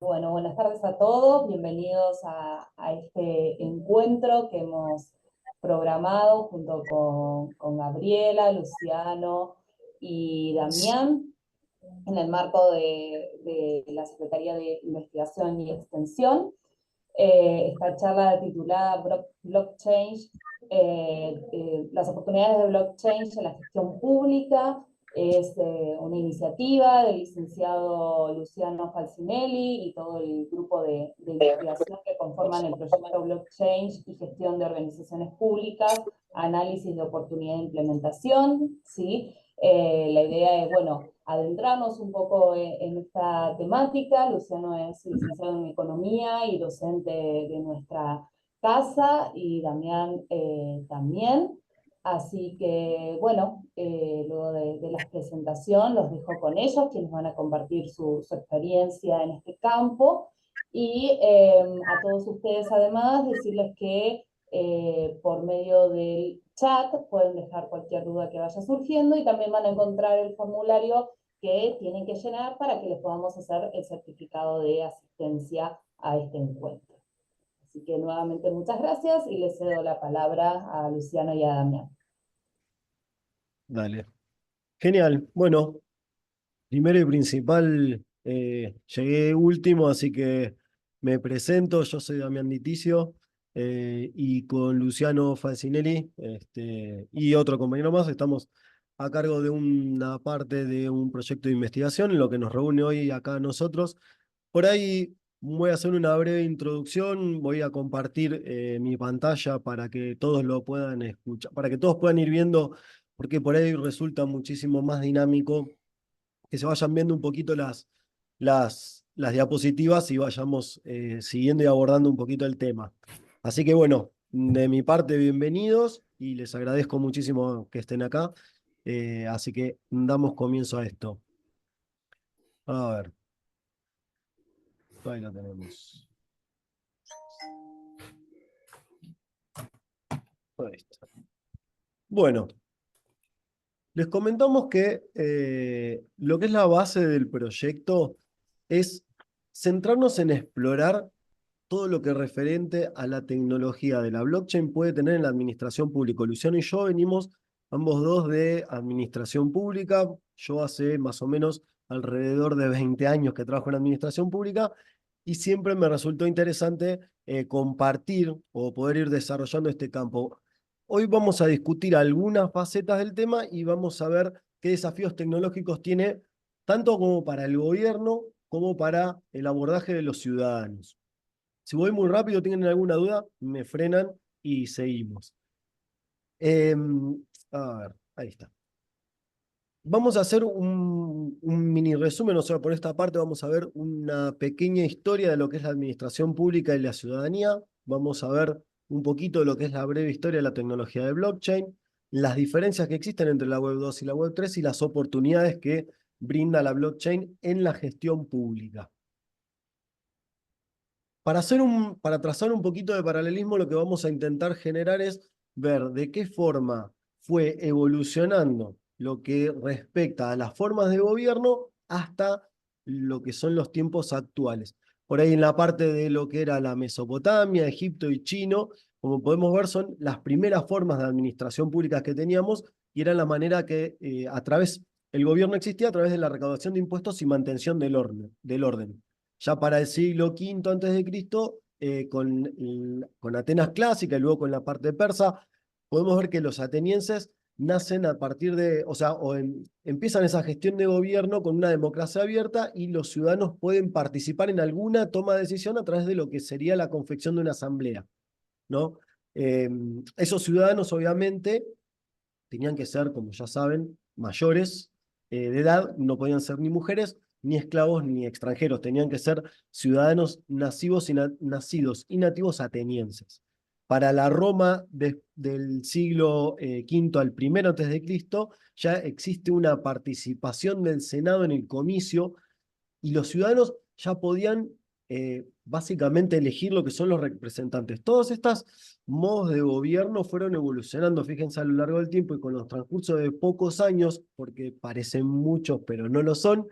Bueno, buenas tardes a todos, bienvenidos a este encuentro que hemos programado junto con Gabriela, Luciano y Damián en el marco de la Secretaría de Investigación y Extensión. Esta charla titulada Blockchain, las oportunidades de blockchain en la gestión pública, es una iniciativa del licenciado Luciano Falcinelli y todo el grupo de investigación que conforman el proyecto Blockchain y Gestión de Organizaciones Públicas, Análisis de Oportunidad de Implementación, ¿sí? La idea es, bueno, adentrarnos un poco en esta temática. Luciano es licenciado en Economía y docente de nuestra casa, y Damián también. Así que, bueno, luego de la presentación los dejo con ellos, quienes van a compartir su experiencia en este campo. Y a todos ustedes, además, decirles que por medio del chat pueden dejar cualquier duda que vaya surgiendo, y también van a encontrar el formulario que tienen que llenar para que les podamos hacer el certificado de asistencia a este encuentro. Así que nuevamente muchas gracias y les cedo la palabra a Luciano y a Damián. Dale. Genial. Bueno, primero y principal, llegué último, así que me presento. Yo soy Damián Diticio, y con Luciano Falcinelli, y otro compañero más, estamos a cargo de una parte de un proyecto de investigación, en lo que nos reúne hoy acá a nosotros. Por ahí voy a hacer una breve introducción, voy a compartir mi pantalla para que todos lo puedan escuchar, para que todos puedan ir viendo, porque por ahí resulta muchísimo más dinámico que se vayan viendo un poquito las diapositivas y vayamos siguiendo y abordando un poquito el tema. Así que bueno, de mi parte, bienvenidos y les agradezco muchísimo que estén acá. Así que damos comienzo a esto. A ver, ahí lo tenemos. Ahí está. Bueno, les comentamos que lo que es la base del proyecto es centrarnos en explorar todo lo que referente a la tecnología de la blockchain puede tener en la administración pública. Luciano y yo venimos ambos dos de administración pública. Yo hace más o menos alrededor de 20 años que trabajo en administración pública y siempre me resultó interesante compartir o poder ir desarrollando este campo. Hoy vamos a discutir algunas facetas del tema y vamos a ver qué desafíos tecnológicos tiene tanto como para el gobierno como para el abordaje de los ciudadanos. Si voy muy rápido, tienen alguna duda, me frenan y seguimos. Eh, a ver, ahí está. Vamos a hacer un mini resumen, o sea, por esta parte vamos a ver una pequeña historia de lo que es la administración pública y la ciudadanía. Vamos a ver un poquito de lo que es la breve historia de la tecnología de blockchain, las diferencias que existen entre la Web 2 y la Web 3 y las oportunidades que brinda la blockchain en la gestión pública. Para trazar un poquito de paralelismo, lo que vamos a intentar generar es ver de qué forma fue evolucionando lo que respecta a las formas de gobierno hasta lo que son los tiempos actuales. Por ahí en la parte de lo que era la Mesopotamia, Egipto y Chino, como podemos ver, son las primeras formas de administración pública que teníamos y era la manera que el gobierno existía a través de la recaudación de impuestos y mantención del orden. Ya para el siglo V antes de Cristo, con Atenas clásica y luego con la parte persa, podemos ver que los atenienses nacen a partir de, o sea, empiezan esa gestión de gobierno con una democracia abierta y los ciudadanos pueden participar en alguna toma de decisión a través de lo que sería la confección de una asamblea, ¿no? Eh, Esos ciudadanos, obviamente, tenían que ser, como ya saben, mayores de edad, no podían ser ni mujeres, ni esclavos, ni extranjeros, tenían que ser ciudadanos nacidos y nativos atenienses. Para la Roma del siglo V al I antes de Cristo, ya existe una participación del Senado en el comicio y los ciudadanos ya podían básicamente elegir lo que son los representantes. Todos estos modos de gobierno fueron evolucionando, fíjense, a lo largo del tiempo y con los transcursos de pocos años, porque parecen muchos, pero no lo son,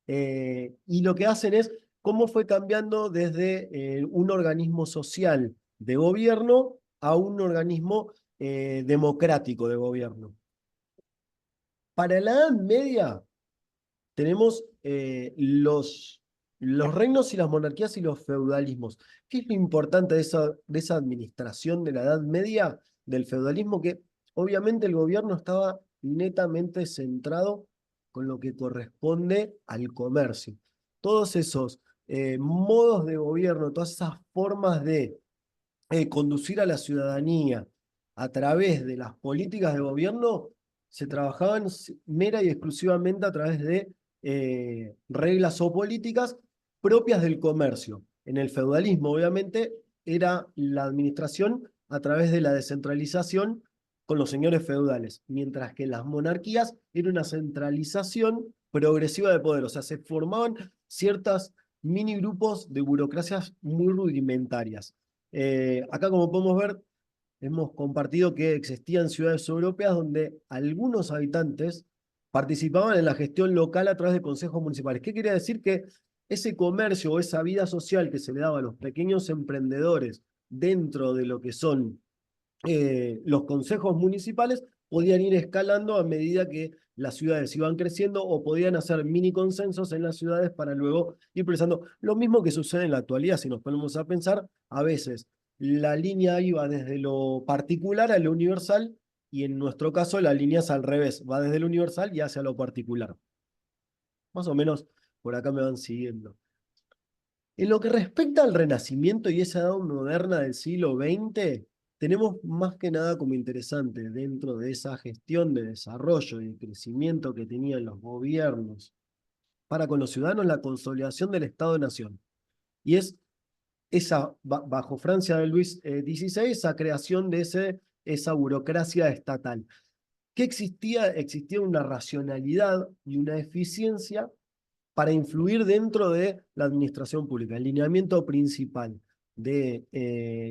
y lo que hacen es cómo fue cambiando desde un organismo social de gobierno a un organismo democrático de gobierno. Para la Edad Media tenemos los reinos y las monarquías y los feudalismos. ¿Qué es lo importante de esa administración de la Edad Media, del feudalismo? Que obviamente el gobierno estaba netamente centrado con lo que corresponde al comercio. Todos esos modos de gobierno, todas esas formas de conducir a la ciudadanía a través de las políticas de gobierno se trabajaban mera y exclusivamente a través de reglas o políticas propias del comercio. En el feudalismo, obviamente, era la administración a través de la descentralización con los señores feudales, mientras que en las monarquías era una centralización progresiva de poder, o sea, se formaban ciertas mini grupos de burocracias muy rudimentarias. Acá, como podemos ver, hemos compartido que existían ciudades europeas donde algunos habitantes participaban en la gestión local a través de consejos municipales. ¿Qué quería decir? Que ese comercio o esa vida social que se le daba a los pequeños emprendedores dentro de lo que son los consejos municipales podían ir escalando a medida que las ciudades iban creciendo o podían hacer mini consensos en las ciudades para luego ir precisando. Lo mismo que sucede en la actualidad, si nos ponemos a pensar, a veces la línea iba desde lo particular a lo universal y en nuestro caso la línea es al revés, va desde lo universal y hacia lo particular. Más o menos por acá me van siguiendo. En lo que respecta al Renacimiento y esa edad moderna del siglo XX, tenemos más que nada como interesante dentro de esa gestión de desarrollo y de crecimiento que tenían los gobiernos para con los ciudadanos la consolidación del Estado-Nación. Y es esa, bajo Francia de Luis XVI, esa creación de esa burocracia estatal. ¿Qué existía? Existía una racionalidad y una eficiencia para influir dentro de la administración pública. El lineamiento principal de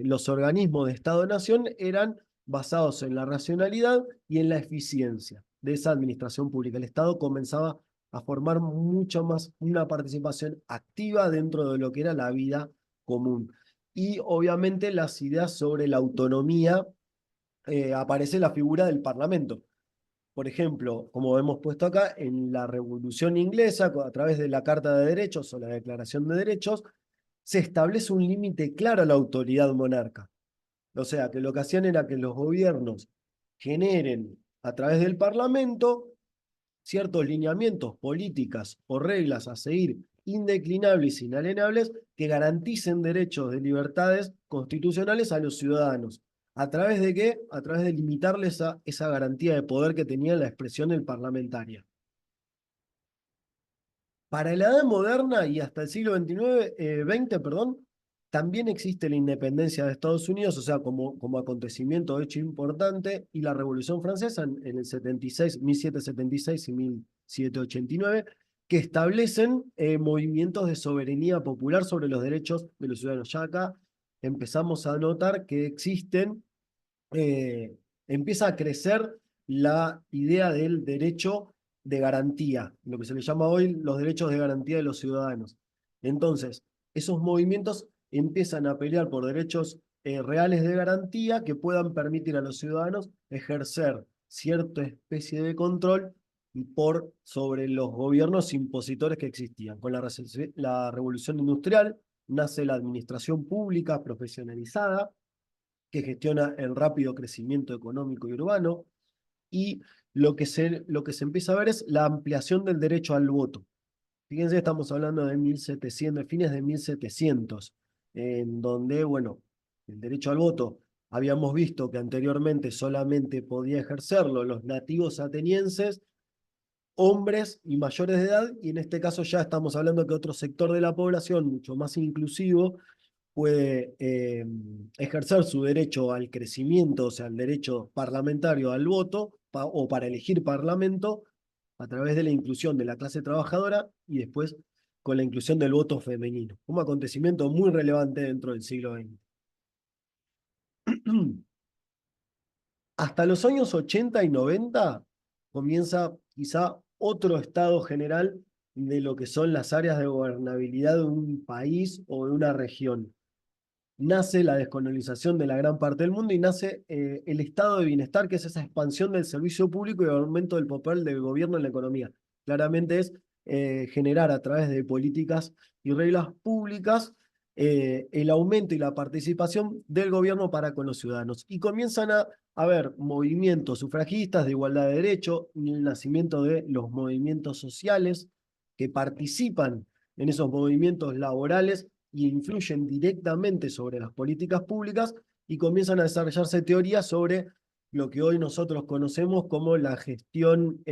los organismos de Estado-Nación eran basados en la racionalidad y en la eficiencia de esa administración pública. El Estado comenzaba a formar mucho más una participación activa dentro de lo que era la vida común. Y obviamente las ideas sobre la autonomía, aparece la figura del Parlamento. Por ejemplo, como hemos puesto acá, en la Revolución Inglesa, a través de la Carta de Derechos o la Declaración de Derechos, se establece un límite claro a la autoridad monarca. O sea, que lo que hacían era que los gobiernos generen a través del Parlamento ciertos lineamientos, políticas o reglas a seguir indeclinables e inalienables que garanticen derechos de libertades constitucionales a los ciudadanos. ¿A través de qué? A través de limitarles esa garantía de poder que tenía la expresión del parlamentaria. Para la edad moderna y hasta el siglo XX, perdón, también existe la independencia de Estados Unidos, o sea, como acontecimiento hecho importante, y la Revolución Francesa en el 76, 1776 y 1789, que establecen movimientos de soberanía popular sobre los derechos de los ciudadanos. Ya acá empezamos a notar que eh, empieza a crecer la idea del derecho de garantía, lo que se le llama hoy los derechos de garantía de los ciudadanos. Entonces, esos movimientos empiezan a pelear por derechos reales de garantía que puedan permitir a los ciudadanos ejercer cierta especie de control sobre los gobiernos impositores que existían. Con la revolución industrial nace la administración pública profesionalizada, que gestiona el rápido crecimiento económico y urbano, y lo que se empieza a ver es la ampliación del derecho al voto. Fíjense, estamos hablando de 1700, de fines de 1700, en donde, bueno, el derecho al voto, habíamos visto que anteriormente solamente podía ejercerlo los nativos atenienses, hombres y mayores de edad, y en este caso ya estamos hablando que otro sector de la población, mucho más inclusivo, puede ejercer su derecho al crecimiento, o sea, el derecho parlamentario al voto, o para elegir parlamento, a través de la inclusión de la clase trabajadora y después con la inclusión del voto femenino. Un acontecimiento muy relevante dentro del siglo XX. Hasta los años 80 y 90 comienza quizá otro estado general de lo que son las áreas de gobernabilidad de un país o de una región. Nace la descolonización de la gran parte del mundo y nace el estado de bienestar, que es esa expansión del servicio público y el aumento del papel del gobierno en la economía. Claramente es generar a través de políticas y reglas públicas el aumento y la participación del gobierno para con los ciudadanos. Y comienzan a haber movimientos sufragistas de igualdad de derecho, el nacimiento de los movimientos sociales que participan en esos movimientos laborales y influyen directamente sobre las políticas públicas y comienzan a desarrollarse teorías sobre lo que hoy nosotros conocemos como la gestión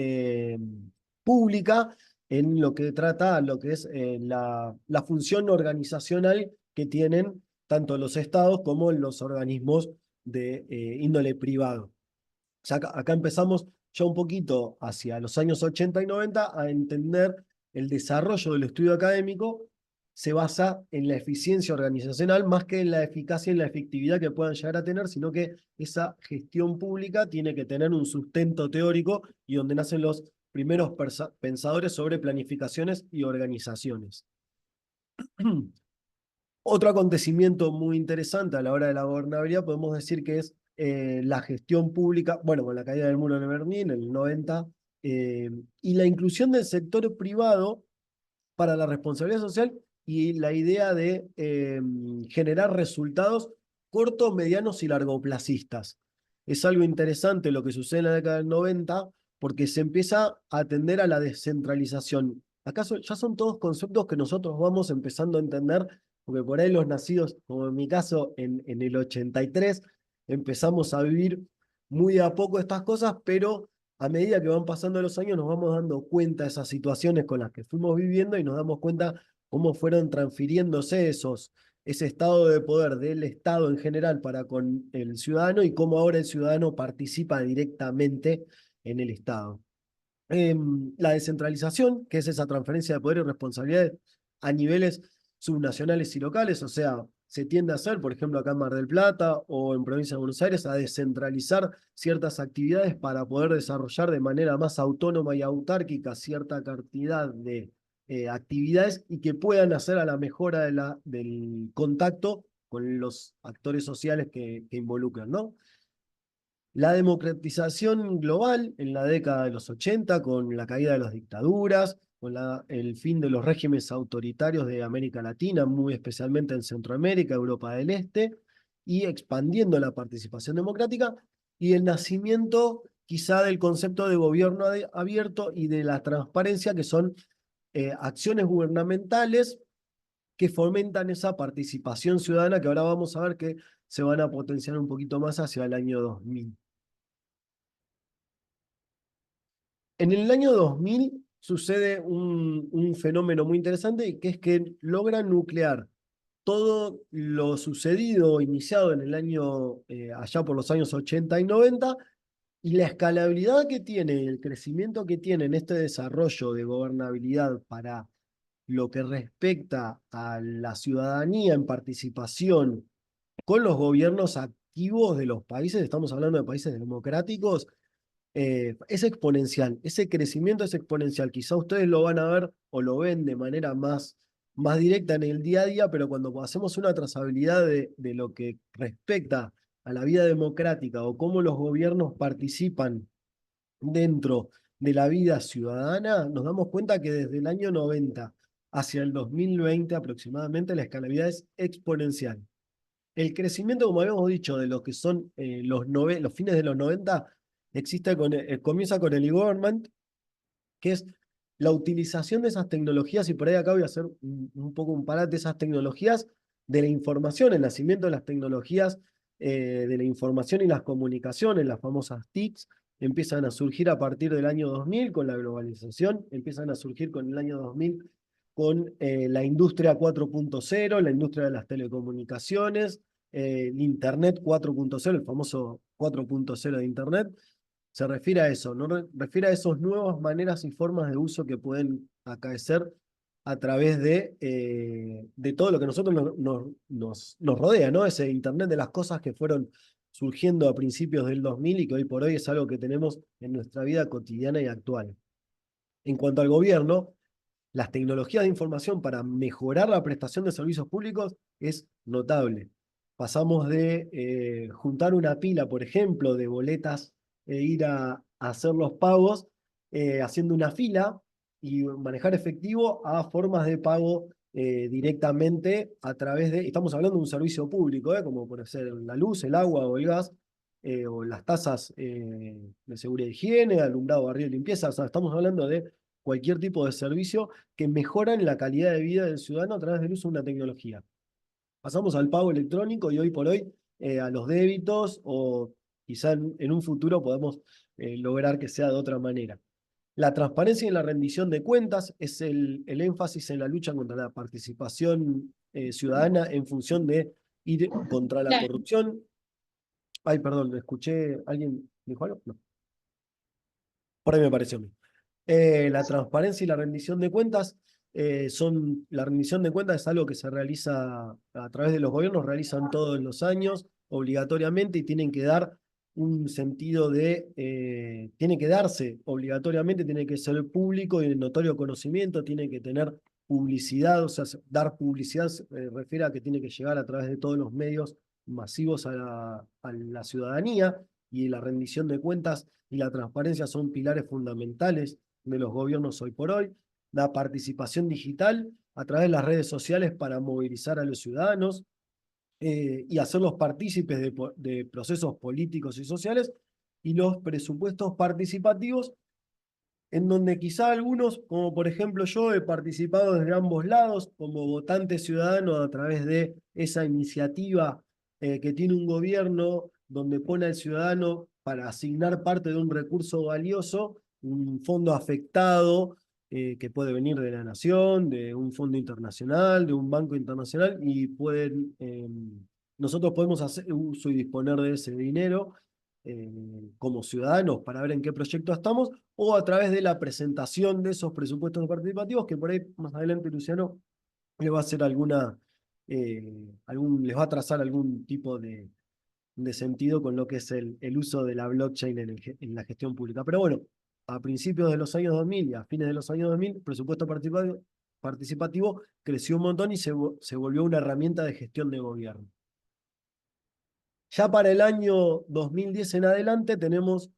pública en lo que trata lo que es la función organizacional que tienen tanto los estados como los organismos de índole privado. O sea, acá empezamos ya un poquito hacia los años 80 y 90 a entender el desarrollo del estudio académico se basa en la eficiencia organizacional más que en la eficacia y la efectividad que puedan llegar a tener, sino que esa gestión pública tiene que tener un sustento teórico y donde nacen los primeros pensadores sobre planificaciones y organizaciones. Otro acontecimiento muy interesante a la hora de la gobernabilidad podemos decir que es la gestión pública, bueno, con la caída del muro de Berlín en el 90, y la inclusión del sector privado para la responsabilidad social y la idea de generar resultados cortos, medianos y largoplacistas. Es algo interesante lo que sucede en la década del 90 porque se empieza a atender a la descentralización. ¿Acaso ya son todos conceptos que nosotros vamos empezando a entender? Porque por ahí los nacidos, como en mi caso, en el 83, empezamos a vivir muy a poco estas cosas, pero a medida que van pasando los años nos vamos dando cuenta de esas situaciones con las que fuimos viviendo y nos damos cuenta cómo fueron transfiriéndose ese estado de poder del Estado en general para con el ciudadano y cómo ahora el ciudadano participa directamente en el Estado. La descentralización, que es esa transferencia de poder y responsabilidades a niveles subnacionales y locales, o sea, se tiende a hacer, por ejemplo, acá en Mar del Plata o en Provincia de Buenos Aires, a descentralizar ciertas actividades para poder desarrollar de manera más autónoma y autárquica cierta cantidad de actividades y que puedan hacer a la mejora del contacto con los actores sociales que involucran, ¿no? La democratización global en la década de los 80, con la caída de las dictaduras, con el fin de los regímenes autoritarios de América Latina, muy especialmente en Centroamérica, Europa del Este, y expandiendo la participación democrática, y el nacimiento quizá del concepto de gobierno abierto y de la transparencia, que son acciones gubernamentales que fomentan esa participación ciudadana que ahora vamos a ver que se van a potenciar un poquito más hacia el año 2000. En el año 2000 sucede un fenómeno muy interesante que es que logra nuclear todo lo sucedido, iniciado en el año, allá por los años 80 y 90, y la escalabilidad que tiene, el crecimiento que tiene en este desarrollo de gobernabilidad para lo que respecta a la ciudadanía en participación con los gobiernos activos de los países, estamos hablando de países democráticos, es exponencial, ese crecimiento es exponencial. Quizá ustedes lo van a ver o lo ven de manera más directa en el día a día, pero cuando hacemos una trazabilidad de lo que respecta a la vida democrática o cómo los gobiernos participan dentro de la vida ciudadana, nos damos cuenta que desde el año 90 hacia el 2020 aproximadamente la escalabilidad es exponencial. El crecimiento, como habíamos dicho, de lo que son los fines de los 90 comienza con el e-government, que es la utilización de esas tecnologías, y por ahí acá voy a hacer un poco un parate de esas tecnologías de la información, el nacimiento de las tecnologías de la información y las comunicaciones, las famosas TICs, empiezan a surgir a partir del año 2000 con la globalización, empiezan a surgir con el año 2000 con la industria 4.0, la industria de las telecomunicaciones, el Internet 4.0, el famoso 4.0 de Internet, se refiere a eso, ¿no? Refiere a esas nuevas maneras y formas de uso que pueden acaecer a través de todo lo que nosotros nos rodea, ¿no? Ese Internet de las cosas que fueron surgiendo a principios del 2000 y que hoy por hoy es algo que tenemos en nuestra vida cotidiana y actual. En cuanto al gobierno, las tecnologías de información para mejorar la prestación de servicios públicos es notable. Pasamos de juntar una pila, por ejemplo, de boletas e ir a hacer los pagos haciendo una fila y manejar efectivo a formas de pago directamente a través de, estamos hablando de un servicio público, como puede ser la luz, el agua o el gas, o las tasas de seguridad y higiene, alumbrado, barrio y limpieza. O sea, estamos hablando de cualquier tipo de servicio que mejoran la calidad de vida del ciudadano a través del uso de una tecnología. Pasamos al pago electrónico y hoy por hoy a los débitos o quizá en un futuro podemos lograr que sea de otra manera. La transparencia y la rendición de cuentas es el énfasis en la lucha contra la participación ciudadana en función de ir contra la Claro. corrupción. Ay, perdón, escuché, ¿alguien dijo algo? No, por ahí me pareció a mí. La transparencia y la rendición de cuentas la rendición de cuentas es algo que se realiza a través de los gobiernos, realizan todos los años obligatoriamente y tienen que dar un sentido tiene que darse obligatoriamente, tiene que ser público y de notorio conocimiento, tiene que tener publicidad, o sea, dar publicidad refiere a que tiene que llegar a través de todos los medios masivos a la ciudadanía y la rendición de cuentas y la transparencia son pilares fundamentales de los gobiernos hoy por hoy, la participación digital a través de las redes sociales para movilizar a los ciudadanos y hacerlos partícipes de procesos políticos y sociales, y los presupuestos participativos, en donde quizá algunos, como por ejemplo yo, he participado desde ambos lados como votante ciudadano a través de esa iniciativa que tiene un gobierno donde pone al ciudadano para asignar parte de un recurso valioso, un fondo afectado que puede venir de la nación, de un fondo internacional, de un banco internacional, y nosotros podemos hacer uso y disponer de ese dinero como ciudadanos para ver en qué proyecto estamos, o a través de la presentación de esos presupuestos participativos, que por ahí más adelante Luciano le va a hacer les va a trazar algún tipo de sentido con lo que es el uso de la blockchain en la gestión pública. Pero bueno, a principios de los años 2000 y a fines de los años 2000, el presupuesto participativo creció un montón y se volvió una herramienta de gestión de gobierno. Ya para el año 2010 en adelante tenemos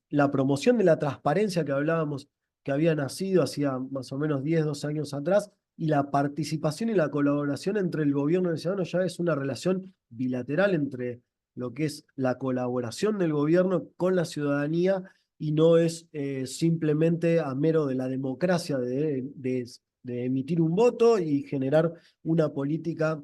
la promoción de la transparencia que hablábamos, que había nacido hacía más o menos 10, 12 años atrás, y la participación y la colaboración entre el gobierno y el ciudadano ya es una relación bilateral entre lo que es la colaboración del gobierno con la ciudadanía y no es simplemente a mero de la democracia de emitir un voto y generar una política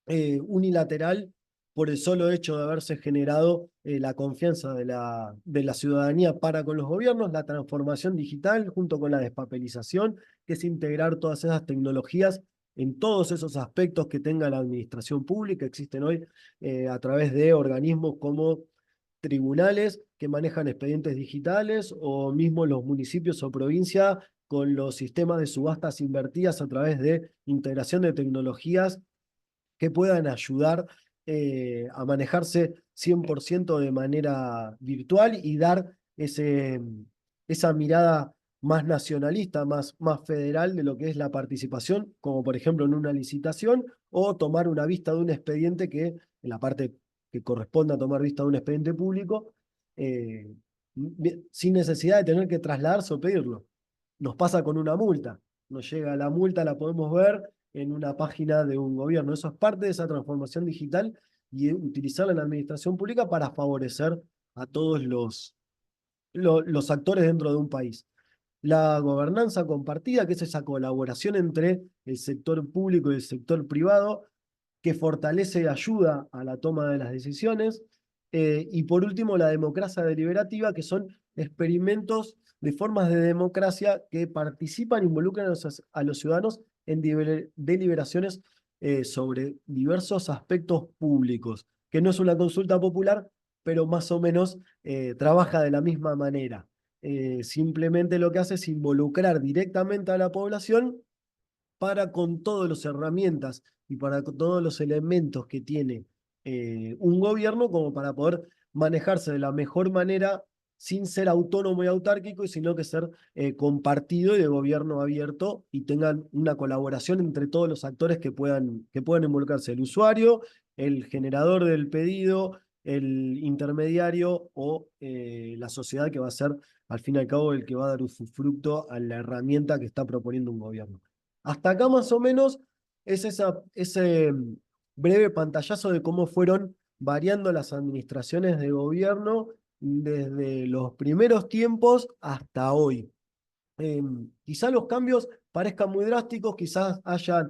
unilateral por el solo hecho de haberse generado la confianza de la ciudadanía para con los gobiernos, la transformación digital junto con la despapelización, que es integrar todas esas tecnologías en todos esos aspectos que tenga la administración pública. Existen hoy a través de organismos como tribunales que manejan expedientes digitales o mismo los municipios o provincias con los sistemas de subastas invertidas a través de integración de tecnologías que puedan ayudar a manejarse 100% de manera virtual y dar esa mirada más nacionalista, más federal de lo que es la participación, como por ejemplo en una licitación, o tomar una vista de un expediente que, en la parte que corresponda a tomar vista de un expediente público, eh, sin necesidad de tener que trasladarse o pedirlo. Nos pasa con una multa. Nos llega la multa, la podemos ver en una página de un gobierno. Eso es parte de esa transformación digital y utilizarla en la administración pública para favorecer a todos los actores dentro de un país. La gobernanza compartida, que es esa colaboración entre el sector público y el sector privado, que fortalece y ayuda a la toma de las decisiones. Y por último, la democracia deliberativa, que son experimentos de formas de democracia que participan e involucran a los ciudadanos en deliberaciones sobre diversos aspectos públicos, que no es una consulta popular, pero más o menos trabaja de la misma manera. Simplemente lo que hace es involucrar directamente a la población para con todas las herramientas y para con todos los elementos que tiene un gobierno como para poder manejarse de la mejor manera sin ser autónomo y autárquico, sino que ser compartido y de gobierno abierto y tengan una colaboración entre todos los actores que puedan involucrarse, el usuario, el generador del pedido, el intermediario o la sociedad que va a ser, al fin y al cabo, el que va a dar usufructo a la herramienta que está proponiendo un gobierno. Hasta acá más o menos es ese breve pantallazo de cómo fueron variando las administraciones de gobierno desde los primeros tiempos hasta hoy. Quizá los cambios parezcan muy drásticos, quizás hayan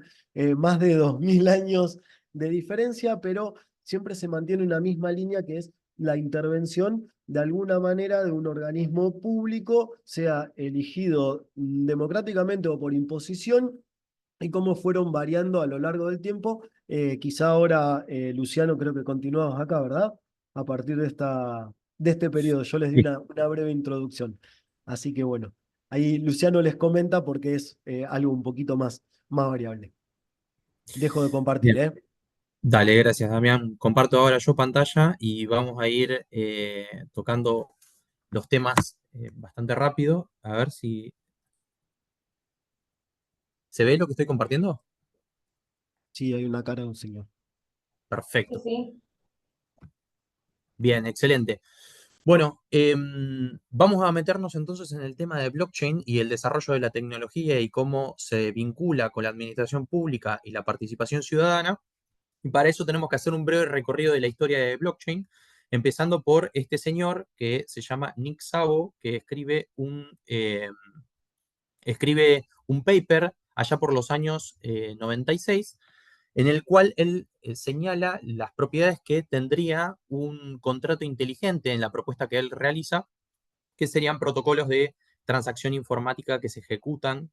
más de 2000 años de diferencia, pero siempre se mantiene una misma línea que es la intervención de alguna manera de un organismo público, sea elegido democráticamente o por imposición, y cómo fueron variando a lo largo del tiempo. Quizá ahora, Luciano, creo que continuamos acá, ¿verdad? A partir de este periodo. Yo les di Sí. una breve introducción. Así que bueno, ahí Luciano les comenta porque es algo un poquito más variable. Dejo de compartir, Bien, ¿eh? dale, gracias, Damián. Comparto ahora yo pantalla y vamos a ir tocando los temas bastante rápido. A ver si se ve lo que estoy compartiendo. Sí, hay una cara de un señor. Sí, Perfecto. sí. Bien, excelente. Bueno, vamos a meternos entonces en el tema de blockchain y el desarrollo de la tecnología y cómo se vincula con la administración pública y la participación ciudadana. Y para eso tenemos que hacer un breve recorrido de la historia de blockchain, empezando por este señor que se llama Nick Szabo, que escribe un paper allá por los años 96, en el cual él señala las propiedades que tendría un contrato inteligente en la propuesta que él realiza, que serían protocolos de transacción informática que ejecutan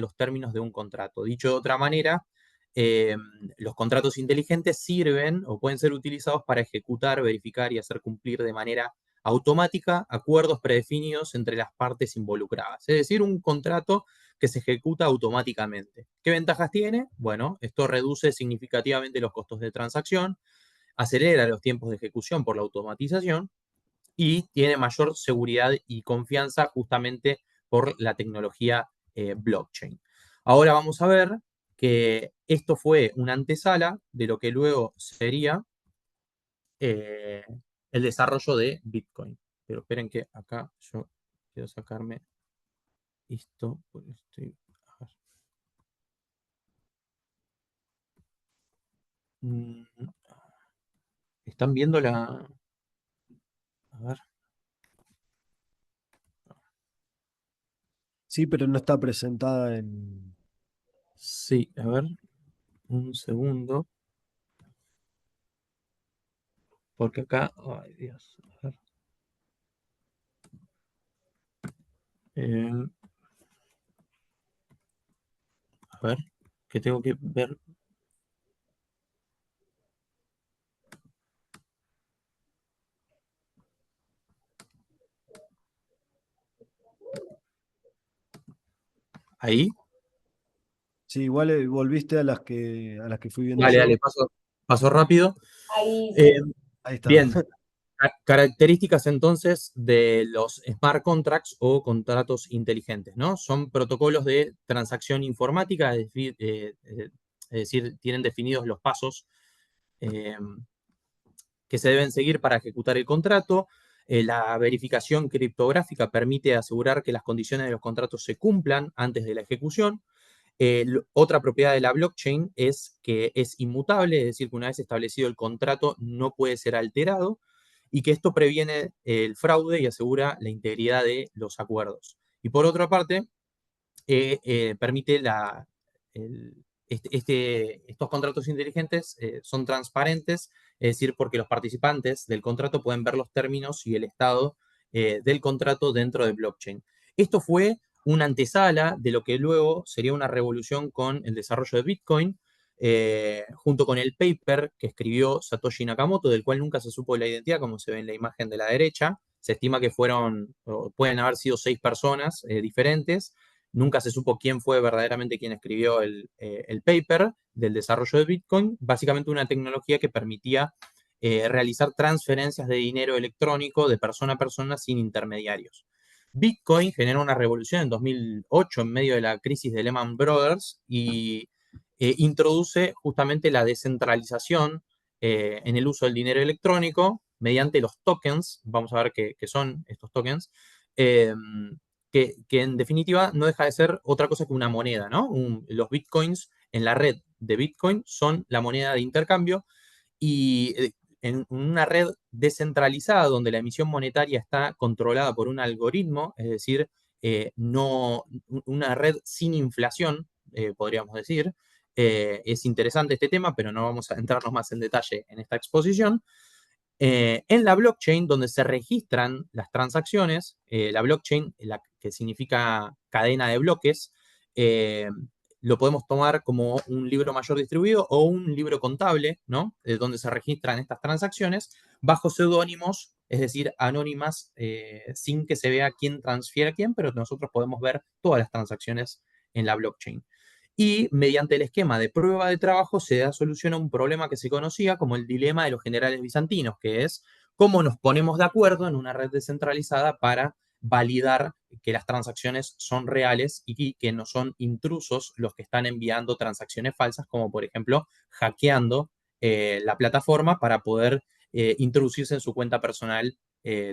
los términos de un contrato. Dicho de otra manera, eh, los contratos inteligentes sirven o pueden ser utilizados para ejecutar, verificar y hacer cumplir de manera automática acuerdos predefinidos entre las partes involucradas. Es decir, un contrato que se ejecuta automáticamente. ¿Qué ventajas tiene? Bueno, esto reduce significativamente los costos de transacción, acelera los tiempos de ejecución por la automatización y tiene mayor seguridad y confianza justamente por la tecnología blockchain. Ahora vamos a ver que esto fue una antesala de lo que luego sería eh, el desarrollo de Bitcoin. Pero esperen que acá yo quiero sacarme esto. Mm, ¿Están viendo la...? A ver. Sí, pero no está presentada en... Sí, a ver, un segundo. Porque acá... Ay, Dios. Eh, a ver, que tengo que ver. Ahí. Sí, igual volviste a las que fui viendo Dale, dale, yo. paso rápido. Ahí Eh, sí. Ahí está. bien, características entonces de los smart contracts o contratos inteligentes, ¿no? Son protocolos de transacción informática, es decir, tienen definidos los pasos eh, que se deben seguir para ejecutar el contrato. La verificación criptográfica permite asegurar que las condiciones de los contratos se cumplan antes de la ejecución. Otra propiedad de la blockchain es que es inmutable, es decir, que una vez establecido el contrato no puede ser alterado y que esto previene el fraude y asegura la integridad de los acuerdos. Y por otra parte, permite estos contratos inteligentes son transparentes, es decir, porque los participantes del contrato pueden ver los términos y el estado del contrato dentro de blockchain. Esto fue una antesala de lo que luego sería una revolución con el desarrollo de Bitcoin, junto con el paper que escribió Satoshi Nakamoto, del cual nunca se supo la identidad, como se ve en la imagen de la derecha. Se estima que pueden haber sido 6 personas diferentes. Nunca se supo quién fue verdaderamente quien escribió el paper del desarrollo de Bitcoin, básicamente una tecnología que permitía realizar transferencias de dinero electrónico de persona a persona sin intermediarios. Bitcoin generó una revolución en 2008 en medio de la crisis de Lehman Brothers y introduce justamente la descentralización en el uso del dinero electrónico mediante los tokens. Vamos a ver qué son estos tokens, que en definitiva no deja de ser otra cosa que una moneda, ¿no? Los bitcoins en la red de Bitcoin son la moneda de intercambio y en una red descentralizada donde la emisión monetaria está controlada por un algoritmo, es decir, una red sin inflación, podríamos decir. Es interesante este tema, pero no vamos a entrarnos más en detalle en esta exposición. En la blockchain, donde se registran las transacciones, la blockchain, que significa cadena de bloques, lo podemos tomar como un libro mayor distribuido o un libro contable, ¿no? Donde se registran estas transacciones bajo seudónimos, es decir, anónimas, sin que se vea quién transfiere a quién, pero nosotros podemos ver todas las transacciones en la blockchain. Y mediante el esquema de prueba de trabajo se da solución a un problema que se conocía como el dilema de los generales bizantinos, que es cómo nos ponemos de acuerdo en una red descentralizada para validar que las transacciones son reales y que no son intrusos los que están enviando transacciones falsas, como por ejemplo hackeando la plataforma para poder introducirse en su cuenta personal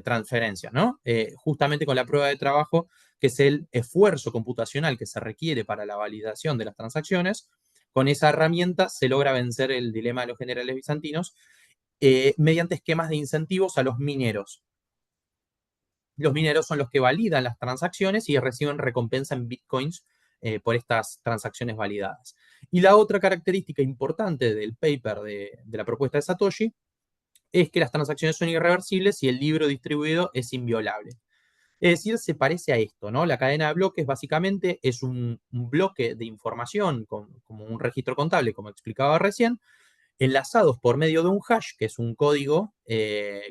transferencias, ¿no? Justamente con la prueba de trabajo, que es el esfuerzo computacional que se requiere para la validación de las transacciones, con esa herramienta se logra vencer el dilema de los generales bizantinos mediante esquemas de incentivos a los mineros. Los mineros son los que validan las transacciones y reciben recompensa en bitcoins por estas transacciones validadas. Y la otra característica importante del paper de la propuesta de Satoshi es que las transacciones son irreversibles y el libro distribuido es inviolable. Es decir, se parece a esto, ¿no? La cadena de bloques básicamente es un bloque de información como un registro contable, como explicaba recién, enlazados por medio de un hash, que es un código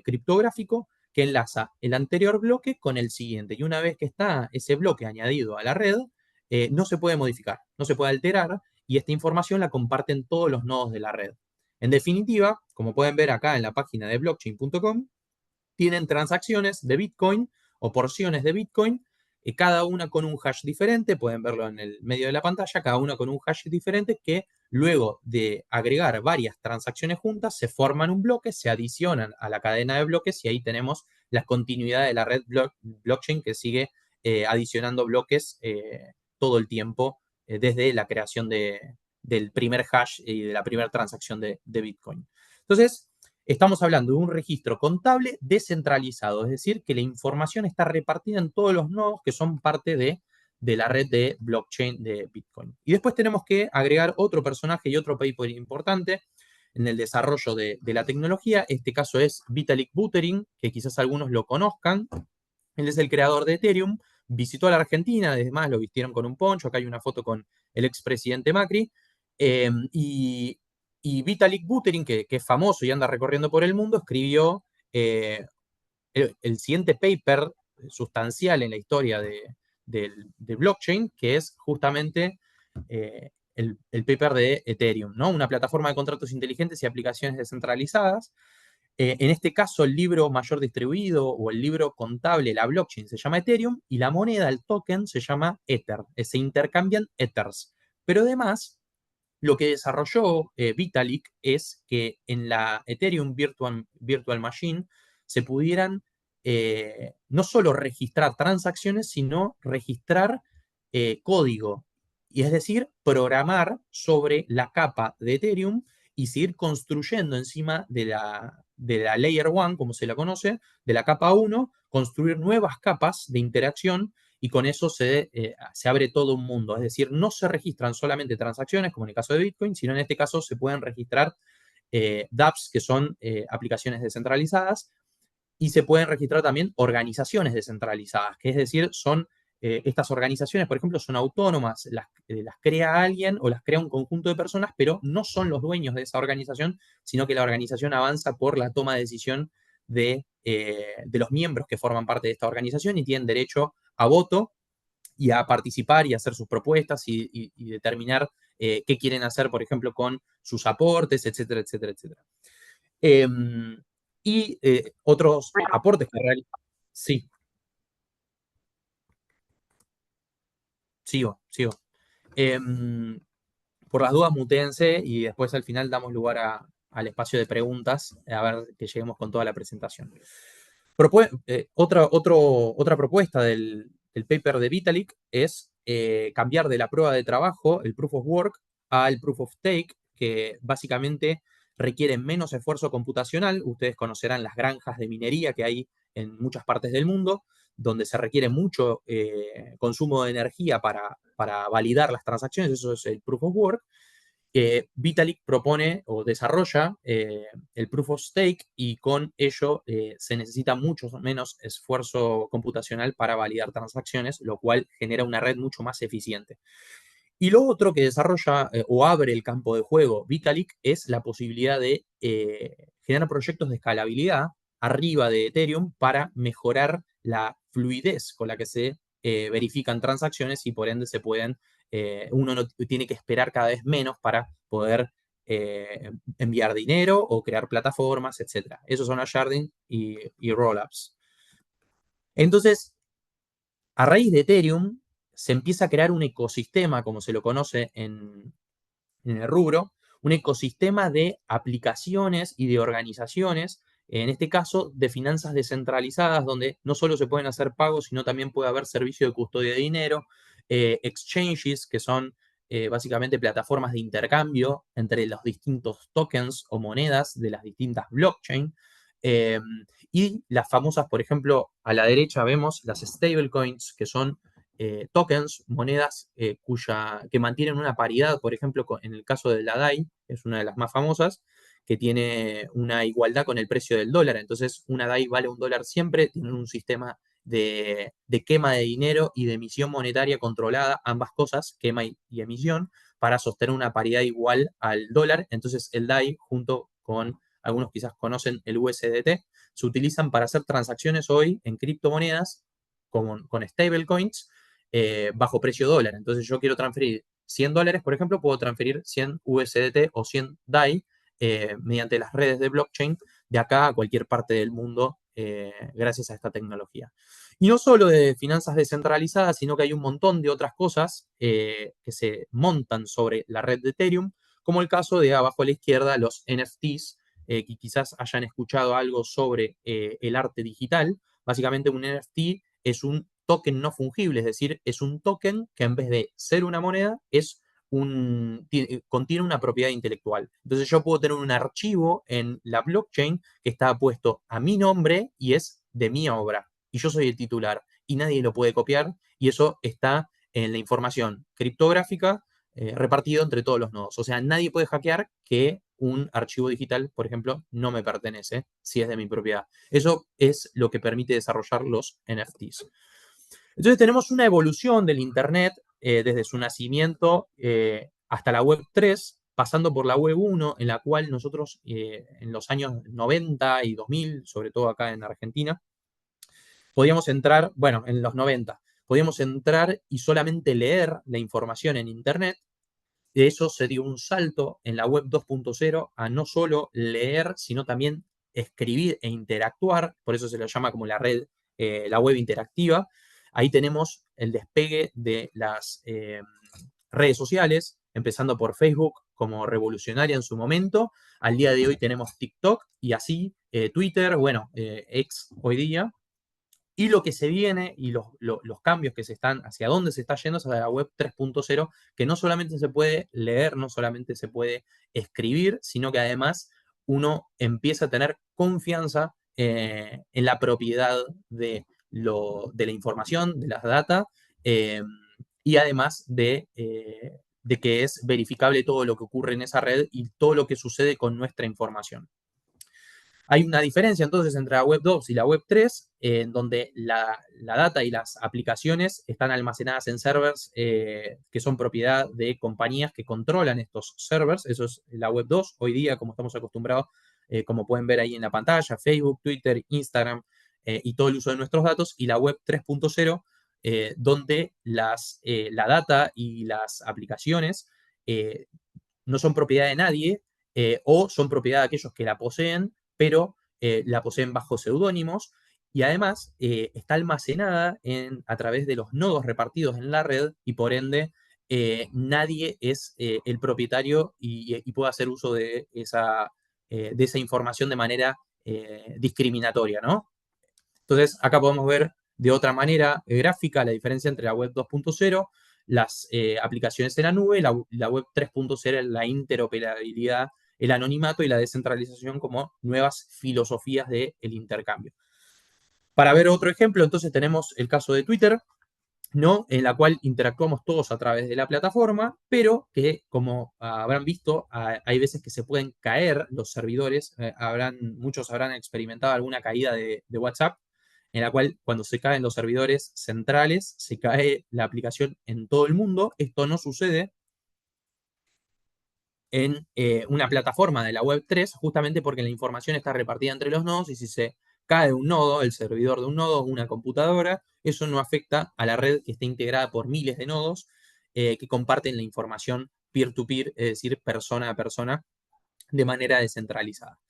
criptográfico, que enlaza el anterior bloque con el siguiente. Y una vez que está ese bloque añadido a la red, no se puede modificar, no se puede alterar, y esta información la comparten todos los nodos de la red. En definitiva, como pueden ver acá en la página de blockchain.com, tienen transacciones de Bitcoin o porciones de Bitcoin, cada una con un hash diferente, pueden verlo en el medio de la pantalla, cada una con un hash diferente que luego de agregar varias transacciones juntas se forman un bloque, se adicionan a la cadena de bloques y ahí tenemos la continuidad de la red blockchain que sigue adicionando bloques todo el tiempo desde la creación del primer hash y de la primera transacción de Bitcoin. Entonces, estamos hablando de un registro contable descentralizado, es decir, que la información está repartida en todos los nodos que son parte de la red de blockchain de Bitcoin. Y después tenemos que agregar otro personaje y otro paper importante en el desarrollo de la tecnología. Este caso es Vitalik Buterin, que quizás algunos lo conozcan. Él es el creador de Ethereum, visitó a la Argentina, además lo vistieron con un poncho, acá hay una foto con el expresidente Macri, y Vitalik Buterin, que es famoso y anda recorriendo por el mundo, escribió el siguiente paper sustancial en la historia de blockchain, que es justamente el paper de Ethereum, ¿no? Una plataforma de contratos inteligentes y aplicaciones descentralizadas. En este caso, el libro mayor distribuido o el libro contable, la blockchain, se llama Ethereum y la moneda, el token, se llama Ether. Se intercambian Ethers. Pero además, lo que desarrolló Vitalik es que en la Ethereum Virtual Machine se pudieran no solo registrar transacciones, sino registrar código. Y es decir, programar sobre la capa de Ethereum y seguir construyendo encima de la Layer 1, como se la conoce, de la capa 1, construir nuevas capas de interacción y con eso se abre todo un mundo. Es decir, no se registran solamente transacciones, como en el caso de Bitcoin, sino en este caso se pueden registrar dApps, que son aplicaciones descentralizadas, y se pueden registrar también organizaciones descentralizadas, que es decir, son estas organizaciones, por ejemplo, son autónomas, las crea alguien o las crea un conjunto de personas, pero no son los dueños de esa organización, sino que la organización avanza por la toma de decisión de los miembros que forman parte de esta organización y tienen derecho a voto y a participar y a hacer sus propuestas y determinar qué quieren hacer, por ejemplo, con sus aportes, etcétera, etcétera, etcétera. Y otros aportes que realizan. Sí, sigo. Por las dudas, mutéense y después al final damos lugar al espacio de preguntas, a ver que lleguemos con toda la presentación. Otra propuesta del paper de Vitalik es cambiar de la prueba de trabajo, el proof of work, al proof of stake, que básicamente requiere menos esfuerzo computacional. Ustedes conocerán las granjas de minería que hay en muchas partes del mundo, donde se requiere mucho consumo de energía para validar las transacciones. Eso es el proof of work. Vitalik propone o desarrolla el Proof of Stake y con ello se necesita mucho menos esfuerzo computacional para validar transacciones, lo cual genera una red mucho más eficiente. Y lo otro que desarrolla o abre el campo de juego Vitalik es la posibilidad de generar proyectos de escalabilidad arriba de Ethereum para mejorar la fluidez con la que se verifican transacciones y por ende uno no tiene que esperar cada vez menos para poder enviar dinero o crear plataformas, etc. Esos son los sharding y rollups. Entonces, a raíz de Ethereum, se empieza a crear un ecosistema, como se lo conoce en el rubro, un ecosistema de aplicaciones y de organizaciones, en este caso de finanzas descentralizadas, donde no solo se pueden hacer pagos, sino también puede haber servicio de custodia de dinero, exchanges, que son básicamente plataformas de intercambio entre los distintos tokens o monedas de las distintas blockchain. Y las famosas, por ejemplo, a la derecha vemos las stablecoins, que son tokens, monedas que mantienen una paridad, por ejemplo, en el caso de la DAI, es una de las más famosas, que tiene una igualdad con el precio del dólar. Entonces, una DAI vale $1 siempre, tienen un sistema de quema de dinero y de emisión monetaria controlada, ambas cosas, quema y emisión, para sostener una paridad igual al dólar. Entonces, el DAI, junto con algunos quizás conocen el USDT, se utilizan para hacer transacciones hoy en criptomonedas con stablecoins bajo precio dólar. Entonces yo quiero transferir $100, por ejemplo, puedo transferir 100 USDT o 100 DAI mediante las redes de blockchain de acá a cualquier parte del mundo gracias a esta tecnología. Y no solo de finanzas descentralizadas, sino que hay un montón de otras cosas que se montan sobre la red de Ethereum, como el caso de abajo a la izquierda, los NFTs, que quizás hayan escuchado algo sobre el arte digital. Básicamente un NFT es un token no fungible, es decir, es un token que en vez de ser una moneda contiene una propiedad intelectual. Entonces yo puedo tener un archivo en la blockchain que está puesto a mi nombre y es de mi obra. Y yo soy el titular y nadie lo puede copiar y eso está en la información criptográfica repartido entre todos los nodos. O sea, nadie puede hackear que un archivo digital, por ejemplo, no me pertenece si es de mi propiedad. Eso es lo que permite desarrollar los NFTs. Entonces tenemos una evolución del Internet desde su nacimiento hasta la Web 3, pasando por la Web 1, en la cual nosotros en los años 90 y 2000, sobre todo acá en Argentina, podíamos entrar, bueno, en los 90, podíamos entrar y solamente leer la información en Internet. De eso se dio un salto en la Web 2.0 a no solo leer, sino también escribir e interactuar, por eso se lo llama como la red, la web interactiva. Ahí tenemos el despegue de las redes sociales, empezando por Facebook como revolucionaria en su momento. Al día de hoy tenemos TikTok y así Twitter, bueno, X hoy día. Y lo que se viene y los cambios que hacia dónde se está yendo es hacia la web 3.0, que no solamente se puede leer, no solamente se puede escribir, sino que además uno empieza a tener confianza en la propiedad de la información, de las data, y además de que es verificable todo lo que ocurre en esa red y todo lo que sucede con nuestra información. Hay una diferencia entonces entre la Web 2 y la Web 3, en donde la data y las aplicaciones están almacenadas en servers que son propiedad de compañías que controlan estos servers. Eso es la Web 2. Hoy día, como estamos acostumbrados, como pueden ver ahí en la pantalla, Facebook, Twitter, Instagram y todo el uso de nuestros datos. Y la Web 3.0, donde la data y las aplicaciones no son propiedad de nadie, o son propiedad de aquellos que la poseen, pero la poseen bajo seudónimos, y además está almacenada a través de los nodos repartidos en la red, y por ende nadie es el propietario y puede hacer uso de esa información de manera discriminatoria, ¿no? Entonces, acá podemos ver de otra manera gráfica la diferencia entre la web 2.0, las aplicaciones en la nube, la web 3.0, la interoperabilidad, el anonimato y la descentralización como nuevas filosofías del intercambio. Para ver otro ejemplo, entonces tenemos el caso de Twitter, ¿no? En la cual interactuamos todos a través de la plataforma, pero que, como habrán visto, hay veces que se pueden caer los servidores. Muchos habrán experimentado alguna caída de WhatsApp, en la cual cuando se caen los servidores centrales, se cae la aplicación en todo el mundo. Esto no sucede en una plataforma de la web 3, justamente porque la información está repartida entre los nodos, y si se cae un nodo, el servidor de un nodo, una computadora, eso no afecta a la red que está integrada por miles de nodos que comparten la información peer-to-peer, es decir, persona a persona, de manera descentralizada.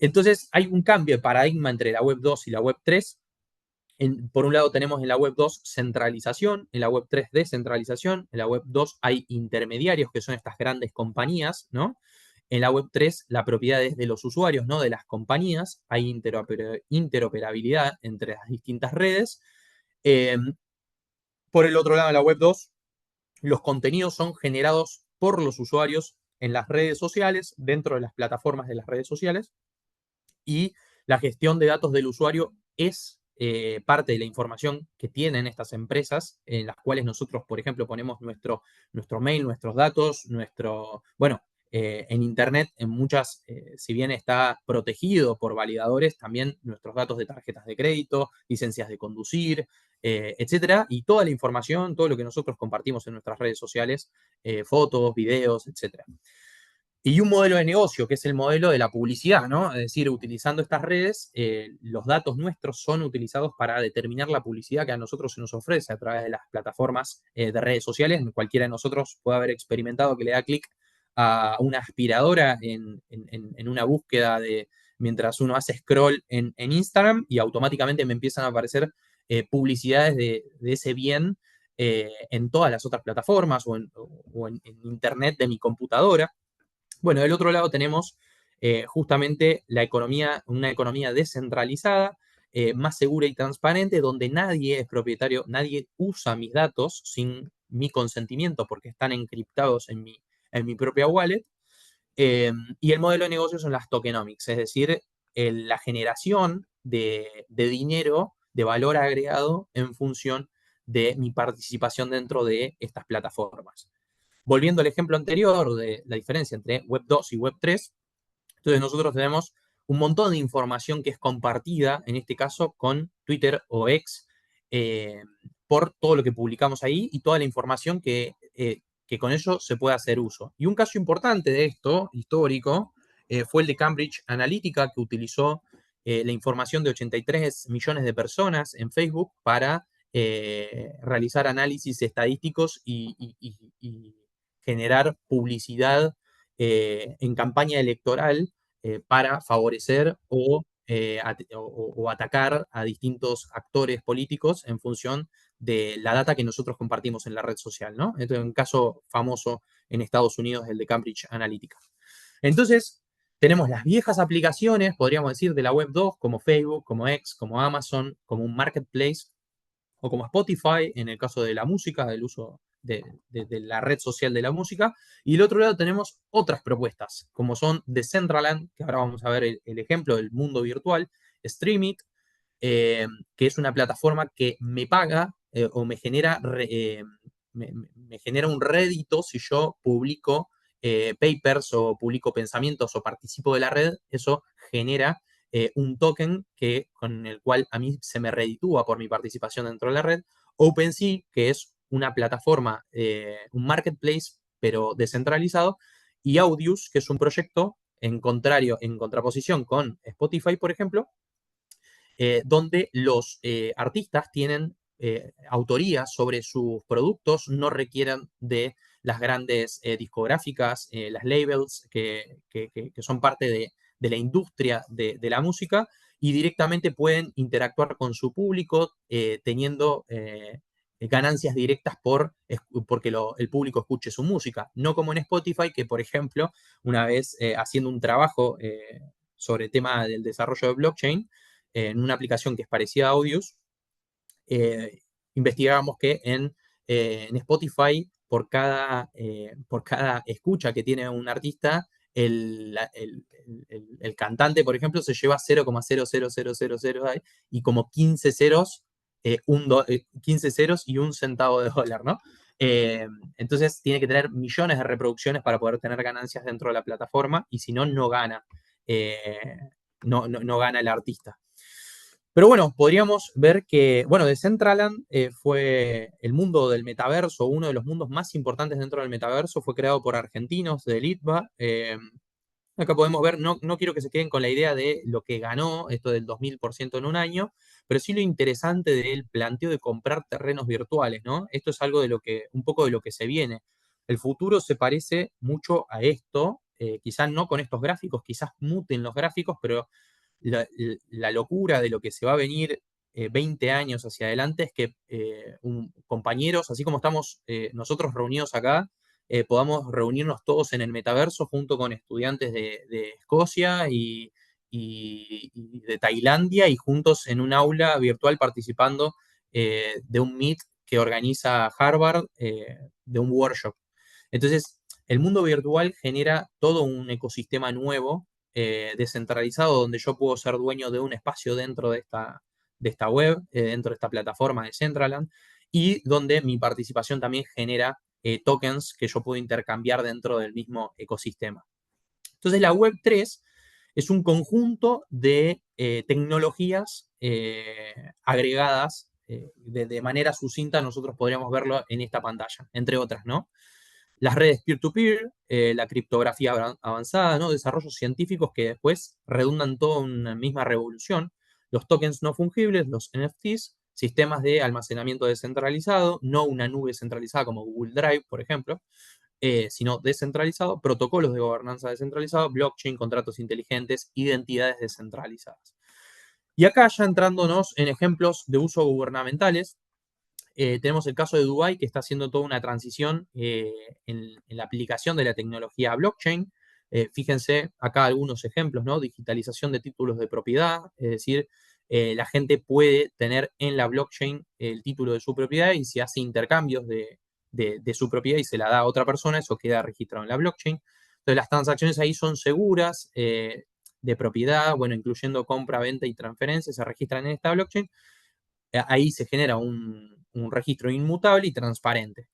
Entonces, hay un cambio de paradigma entre la web 2 y la web 3. Por un lado tenemos en la web 2 centralización, en la web 3 descentralización, en la web 2 hay intermediarios, que son estas grandes compañías, ¿no? En la web 3 la propiedad es de los usuarios, no de las compañías, hay interoperabilidad entre las distintas redes. Por el otro lado, en la web 2, los contenidos son generados por los usuarios en las redes sociales, dentro de las plataformas de las redes sociales, y la gestión de datos del usuario es parte de la información que tienen estas empresas, en las cuales nosotros, por ejemplo, ponemos nuestro mail, nuestros datos, en Internet, en muchas, si bien está protegido por validadores, también nuestros datos de tarjetas de crédito, licencias de conducir, etcétera, y toda la información, todo lo que nosotros compartimos en nuestras redes sociales, fotos, videos, etcétera. Y un modelo de negocio, que es el modelo de la publicidad, ¿no? Es decir, utilizando estas redes, los datos nuestros son utilizados para determinar la publicidad que a nosotros se nos ofrece a través de las plataformas de redes sociales. Cualquiera de nosotros puede haber experimentado que le da clic a una aspiradora en una búsqueda mientras uno hace scroll en Instagram, y automáticamente me empiezan a aparecer publicidades de ese bien en todas las otras plataformas o en Internet de mi computadora. Bueno, del otro lado tenemos justamente una economía descentralizada, más segura y transparente, donde nadie es propietario, nadie usa mis datos sin mi consentimiento porque están encriptados en mi propia wallet. Y el modelo de negocio son las tokenomics, es decir, la generación de dinero, de valor agregado en función de mi participación dentro de estas plataformas. Volviendo al ejemplo anterior de la diferencia entre Web 2 y Web 3, entonces nosotros tenemos un montón de información que es compartida, en este caso con Twitter o X, por todo lo que publicamos ahí y toda la información que con ello se puede hacer uso. Y un caso importante de esto, histórico, fue el de Cambridge Analytica, que utilizó la información de 83 millones de personas en Facebook para realizar análisis estadísticos y generar publicidad en campaña electoral para favorecer o atacar a distintos actores políticos en función de la data que nosotros compartimos en la red social, ¿no? Entonces, un caso famoso en Estados Unidos, el de Cambridge Analytica. Entonces, tenemos las viejas aplicaciones, podríamos decir, de la web 2, como Facebook, como X, como Amazon, como un marketplace, o como Spotify, en el caso de la música, del uso de la red social de la música. Y del otro lado tenemos otras propuestas, como son Decentraland, que ahora vamos a ver el ejemplo del mundo virtual, Streamit, que es una plataforma que me paga o me genera, me genera un rédito si yo publico papers o publico pensamientos o participo de la red. Eso genera un token con el cual a mí se me reditúa por mi participación dentro de la red. OpenSea, que es una plataforma, un marketplace, pero descentralizado, y Audius, que es un proyecto en contraposición con Spotify, por ejemplo, donde los artistas tienen autoría sobre sus productos, no requieren de las grandes discográficas, las labels que son parte de la industria de la música, y directamente pueden interactuar con su público teniendo ganancias directas porque el público escuche su música. No como en Spotify, que por ejemplo, una vez haciendo un trabajo sobre el tema del desarrollo de blockchain, en una aplicación que es parecida a Audius, investigábamos que en Spotify, por cada escucha que tiene un artista, el cantante, por ejemplo, se lleva 0,00000 y como 15 ceros, 15 ceros y un centavo de dólar, ¿no? Entonces tiene que tener millones de reproducciones para poder tener ganancias dentro de la plataforma, y si no, no gana. No gana el artista. Pero bueno, podríamos ver que, bueno, Decentraland fue el mundo del metaverso, uno de los mundos más importantes dentro del metaverso, fue creado por argentinos de Litva. Acá podemos ver, no quiero que se queden con la idea de lo que ganó, esto del 2000% en un año, pero sí lo interesante del planteo de comprar terrenos virtuales, ¿no? Esto es algo un poco de lo que se viene. El futuro se parece mucho a esto, quizás no con estos gráficos, quizás muten los gráficos, pero la locura de lo que se va a venir 20 años hacia adelante es que compañeros, así como estamos nosotros reunidos acá, podamos reunirnos todos en el metaverso junto con estudiantes de Escocia y de Tailandia, y juntos en un aula virtual participando de un meet que organiza Harvard, de un workshop. Entonces, el mundo virtual genera todo un ecosistema nuevo, descentralizado, donde yo puedo ser dueño de un espacio dentro de esta web, dentro de esta plataforma de Decentraland, y donde mi participación también genera tokens que yo puedo intercambiar dentro del mismo ecosistema. Entonces, la Web3 es un conjunto de tecnologías agregadas de manera sucinta. Nosotros podríamos verlo en esta pantalla, entre otras, ¿no? Las redes peer-to-peer, la criptografía avanzada, ¿no? Desarrollos científicos que después redundan todo en una misma revolución, los tokens no fungibles, los NFTs, sistemas de almacenamiento descentralizado, no una nube centralizada como Google Drive, por ejemplo, sino descentralizado, protocolos de gobernanza descentralizado, blockchain, contratos inteligentes, identidades descentralizadas. Y acá ya entrándonos en ejemplos de uso gubernamentales, tenemos el caso de Dubái, que está haciendo toda una transición en la aplicación de la tecnología blockchain. Fíjense acá algunos ejemplos, ¿no? Digitalización de títulos de propiedad, es decir, la gente puede tener en la blockchain el título de su propiedad, y si hace intercambios de su propiedad y se la da a otra persona, eso queda registrado en la blockchain. Entonces, las transacciones ahí son seguras, de propiedad, bueno, incluyendo compra, venta y transferencia, se registran en esta blockchain. Ahí se genera un registro inmutable y transparente.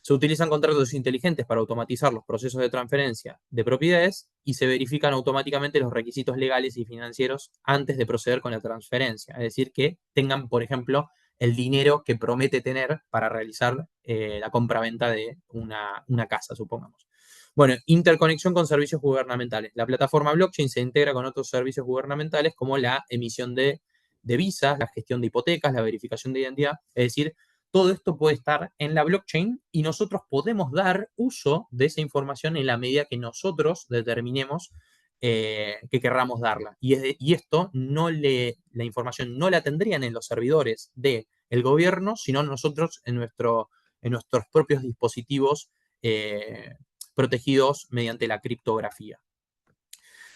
Se utilizan contratos inteligentes para automatizar los procesos de transferencia de propiedades, y se verifican automáticamente los requisitos legales y financieros antes de proceder con la transferencia. Es decir, que tengan, por ejemplo, el dinero que promete tener para realizar la compra-venta de una casa, supongamos. Bueno, interconexión con servicios gubernamentales. La plataforma blockchain se integra con otros servicios gubernamentales como la emisión de visas, la gestión de hipotecas, la verificación de identidad. Es decir, todo esto puede estar en la blockchain, y nosotros podemos dar uso de esa información en la medida que nosotros determinemos que querramos darla. Y esto la información no la tendrían en los servidores del gobierno, sino nosotros en nuestros propios dispositivos protegidos mediante la criptografía.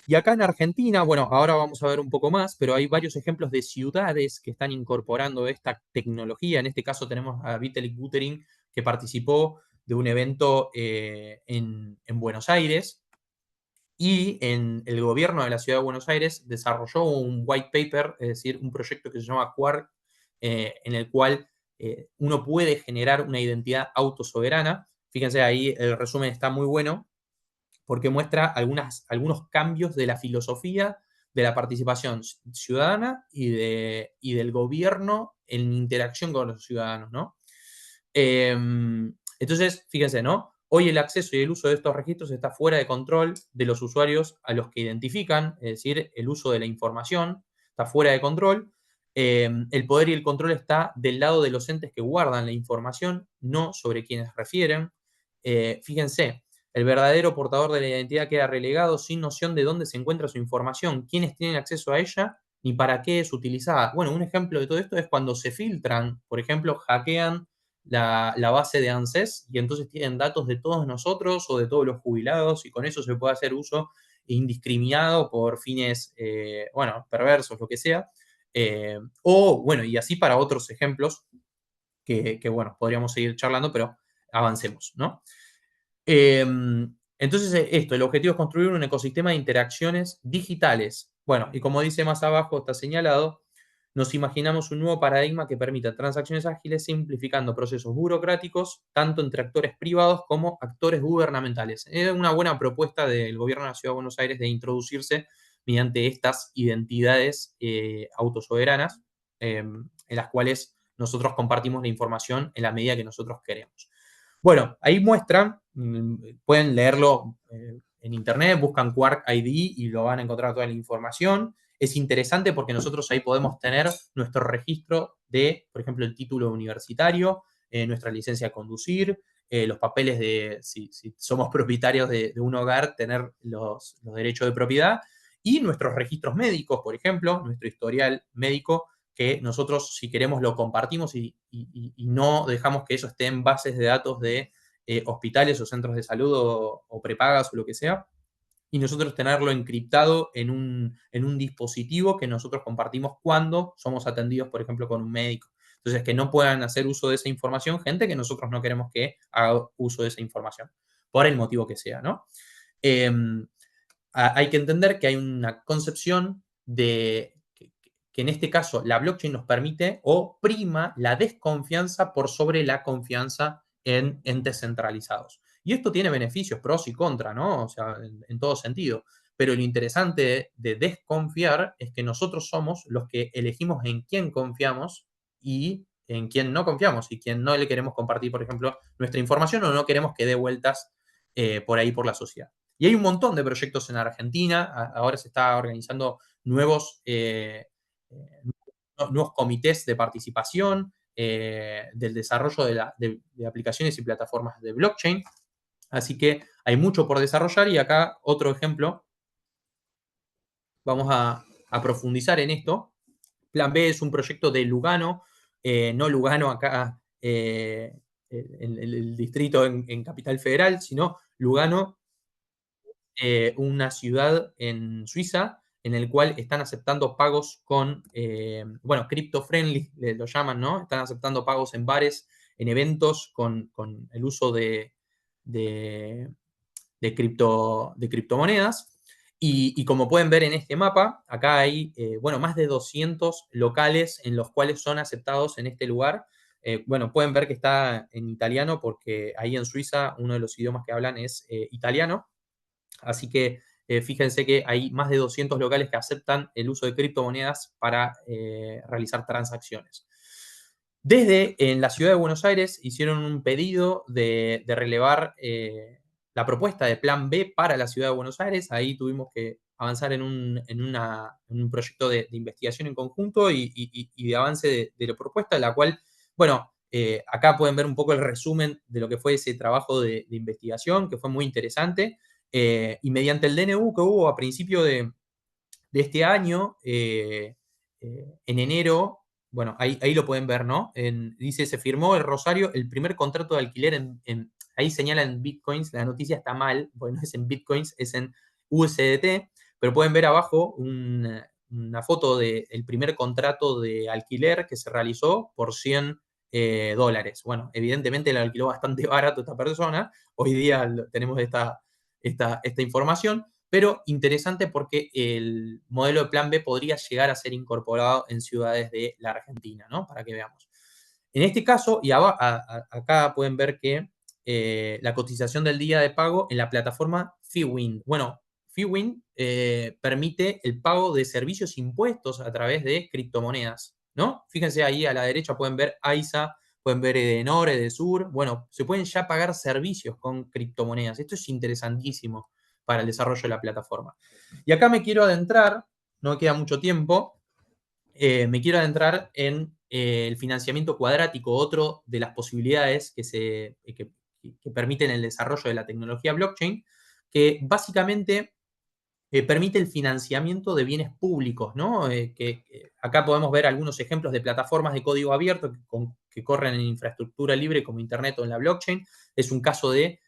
Y acá en Argentina, bueno, ahora vamos a ver un poco más, pero hay varios ejemplos de ciudades que están incorporando esta tecnología. En este caso tenemos a Vitalik Buterin, que participó de un evento en Buenos Aires, y en el gobierno de la ciudad de Buenos Aires desarrolló un white paper, es decir, un proyecto que se llama Quark, en el cual uno puede generar una identidad autosoberana. Fíjense, ahí el resumen está muy bueno, porque muestra algunos cambios de la filosofía de la participación ciudadana y del gobierno en interacción con los ciudadanos, ¿no? Entonces, fíjense, ¿no? Hoy el acceso y el uso de estos registros está fuera de control de los usuarios a los que identifican, es decir, el uso de la información está fuera de control. El poder y el control está del lado de los entes que guardan la información, no sobre quienes refieren. Fíjense, el verdadero portador de la identidad queda relegado sin noción de dónde se encuentra su información, quiénes tienen acceso a ella, ni para qué es utilizada. Bueno, un ejemplo de todo esto es cuando se filtran, por ejemplo, hackean la base de ANSES y entonces tienen datos de todos nosotros o de todos los jubilados y con eso se puede hacer uso indiscriminado por fines, bueno, perversos, lo que sea. O, bueno, y así para otros ejemplos que, bueno, podríamos seguir charlando, pero avancemos, ¿no? Entonces, el objetivo es construir un ecosistema de interacciones digitales. Bueno, y como dice más abajo, está señalado, nos imaginamos un nuevo paradigma que permita transacciones ágiles simplificando procesos burocráticos, tanto entre actores privados como actores gubernamentales. Es una buena propuesta del gobierno de la Ciudad de Buenos Aires de introducirse mediante estas identidades autosoberanas, en las cuales nosotros compartimos la información en la medida que nosotros queremos. Bueno, ahí muestran, pueden leerlo en internet, buscan Quark ID y lo van a encontrar toda la información. Es interesante porque nosotros ahí podemos tener nuestro registro de, por ejemplo, el título universitario, nuestra licencia de conducir, los papeles de, si somos propietarios de un hogar, tener los derechos de propiedad y nuestros registros médicos, por ejemplo, nuestro historial médico, que nosotros, si queremos, lo compartimos y no dejamos que eso esté en bases de datos de hospitales o centros de salud o prepagas o lo que sea, y nosotros tenerlo encriptado en un dispositivo que nosotros compartimos cuando somos atendidos, por ejemplo, con un médico. Entonces, que no puedan hacer uso de esa información gente que nosotros no queremos que haga uso de esa información, por el motivo que sea, ¿no? Hay que entender que hay una concepción de que en este caso la blockchain nos permite o prima la desconfianza por sobre la confianza en entes centralizados. Y esto tiene beneficios, pros y contras, ¿no? O sea, en todo sentido. Pero lo interesante de desconfiar es que nosotros somos los que elegimos en quién confiamos y en quién no confiamos y quién no le queremos compartir, por ejemplo, nuestra información o no queremos que dé vueltas por ahí por la sociedad. Y hay un montón de proyectos en Argentina. Ahora se está organizando nuevos comités de participación del desarrollo de aplicaciones y plataformas de blockchain. Así que hay mucho por desarrollar y acá otro ejemplo. Vamos a profundizar en esto. Plan B es un proyecto de Lugano, no Lugano acá en el distrito en Capital Federal, sino Lugano, una ciudad en Suiza, en el cual están aceptando pagos con, bueno, crypto friendly, lo llaman, ¿no? Están aceptando pagos en bares, en eventos, con el uso de criptomonedas. Y como pueden ver en este mapa, acá hay, bueno, más de 200 locales en los cuales son aceptados en este lugar. Bueno, pueden ver que está en italiano porque ahí en Suiza uno de los idiomas que hablan es italiano. Así que fíjense que hay más de 200 locales que aceptan el uso de criptomonedas para realizar transacciones. Desde en la ciudad de Buenos Aires hicieron un pedido de relevar la propuesta de Plan B para la ciudad de Buenos Aires. Ahí tuvimos que avanzar en un proyecto de investigación en conjunto y de avance de la propuesta, la cual, bueno, acá pueden ver un poco el resumen de lo que fue ese trabajo de investigación, que fue muy interesante. Y mediante el DNU que hubo a principio de este año, en enero, bueno, ahí lo pueden ver, ¿no? Dice, se firmó el Rosario el primer contrato de alquiler ahí señala en Bitcoins, la noticia está mal, porque no es en Bitcoins, es en USDT, pero pueden ver abajo una foto del primer contrato de alquiler que se realizó por $100. Bueno, evidentemente le alquiló bastante barato a esta persona, hoy día tenemos esta información, pero interesante porque el modelo de Plan B podría llegar a ser incorporado en ciudades de la Argentina, ¿no? Para que veamos. En este caso, y acá pueden ver que la cotización del día de pago en la plataforma Fiwin. Bueno, Fiwin permite el pago de servicios impuestos a través de criptomonedas, ¿no? Fíjense ahí a la derecha pueden ver AISA, pueden ver Edenor, Edesur. Bueno, se pueden ya pagar servicios con criptomonedas. Esto es interesantísimo para el desarrollo de la plataforma. Y acá me quiero adentrar, no queda mucho tiempo, me quiero adentrar en el financiamiento cuadrático, otro de las posibilidades que que permiten el desarrollo de la tecnología blockchain, que básicamente permite el financiamiento de bienes públicos, ¿no? Acá podemos ver algunos ejemplos de plataformas de código abierto que corren en infraestructura libre como Internet o en la blockchain. Es un caso de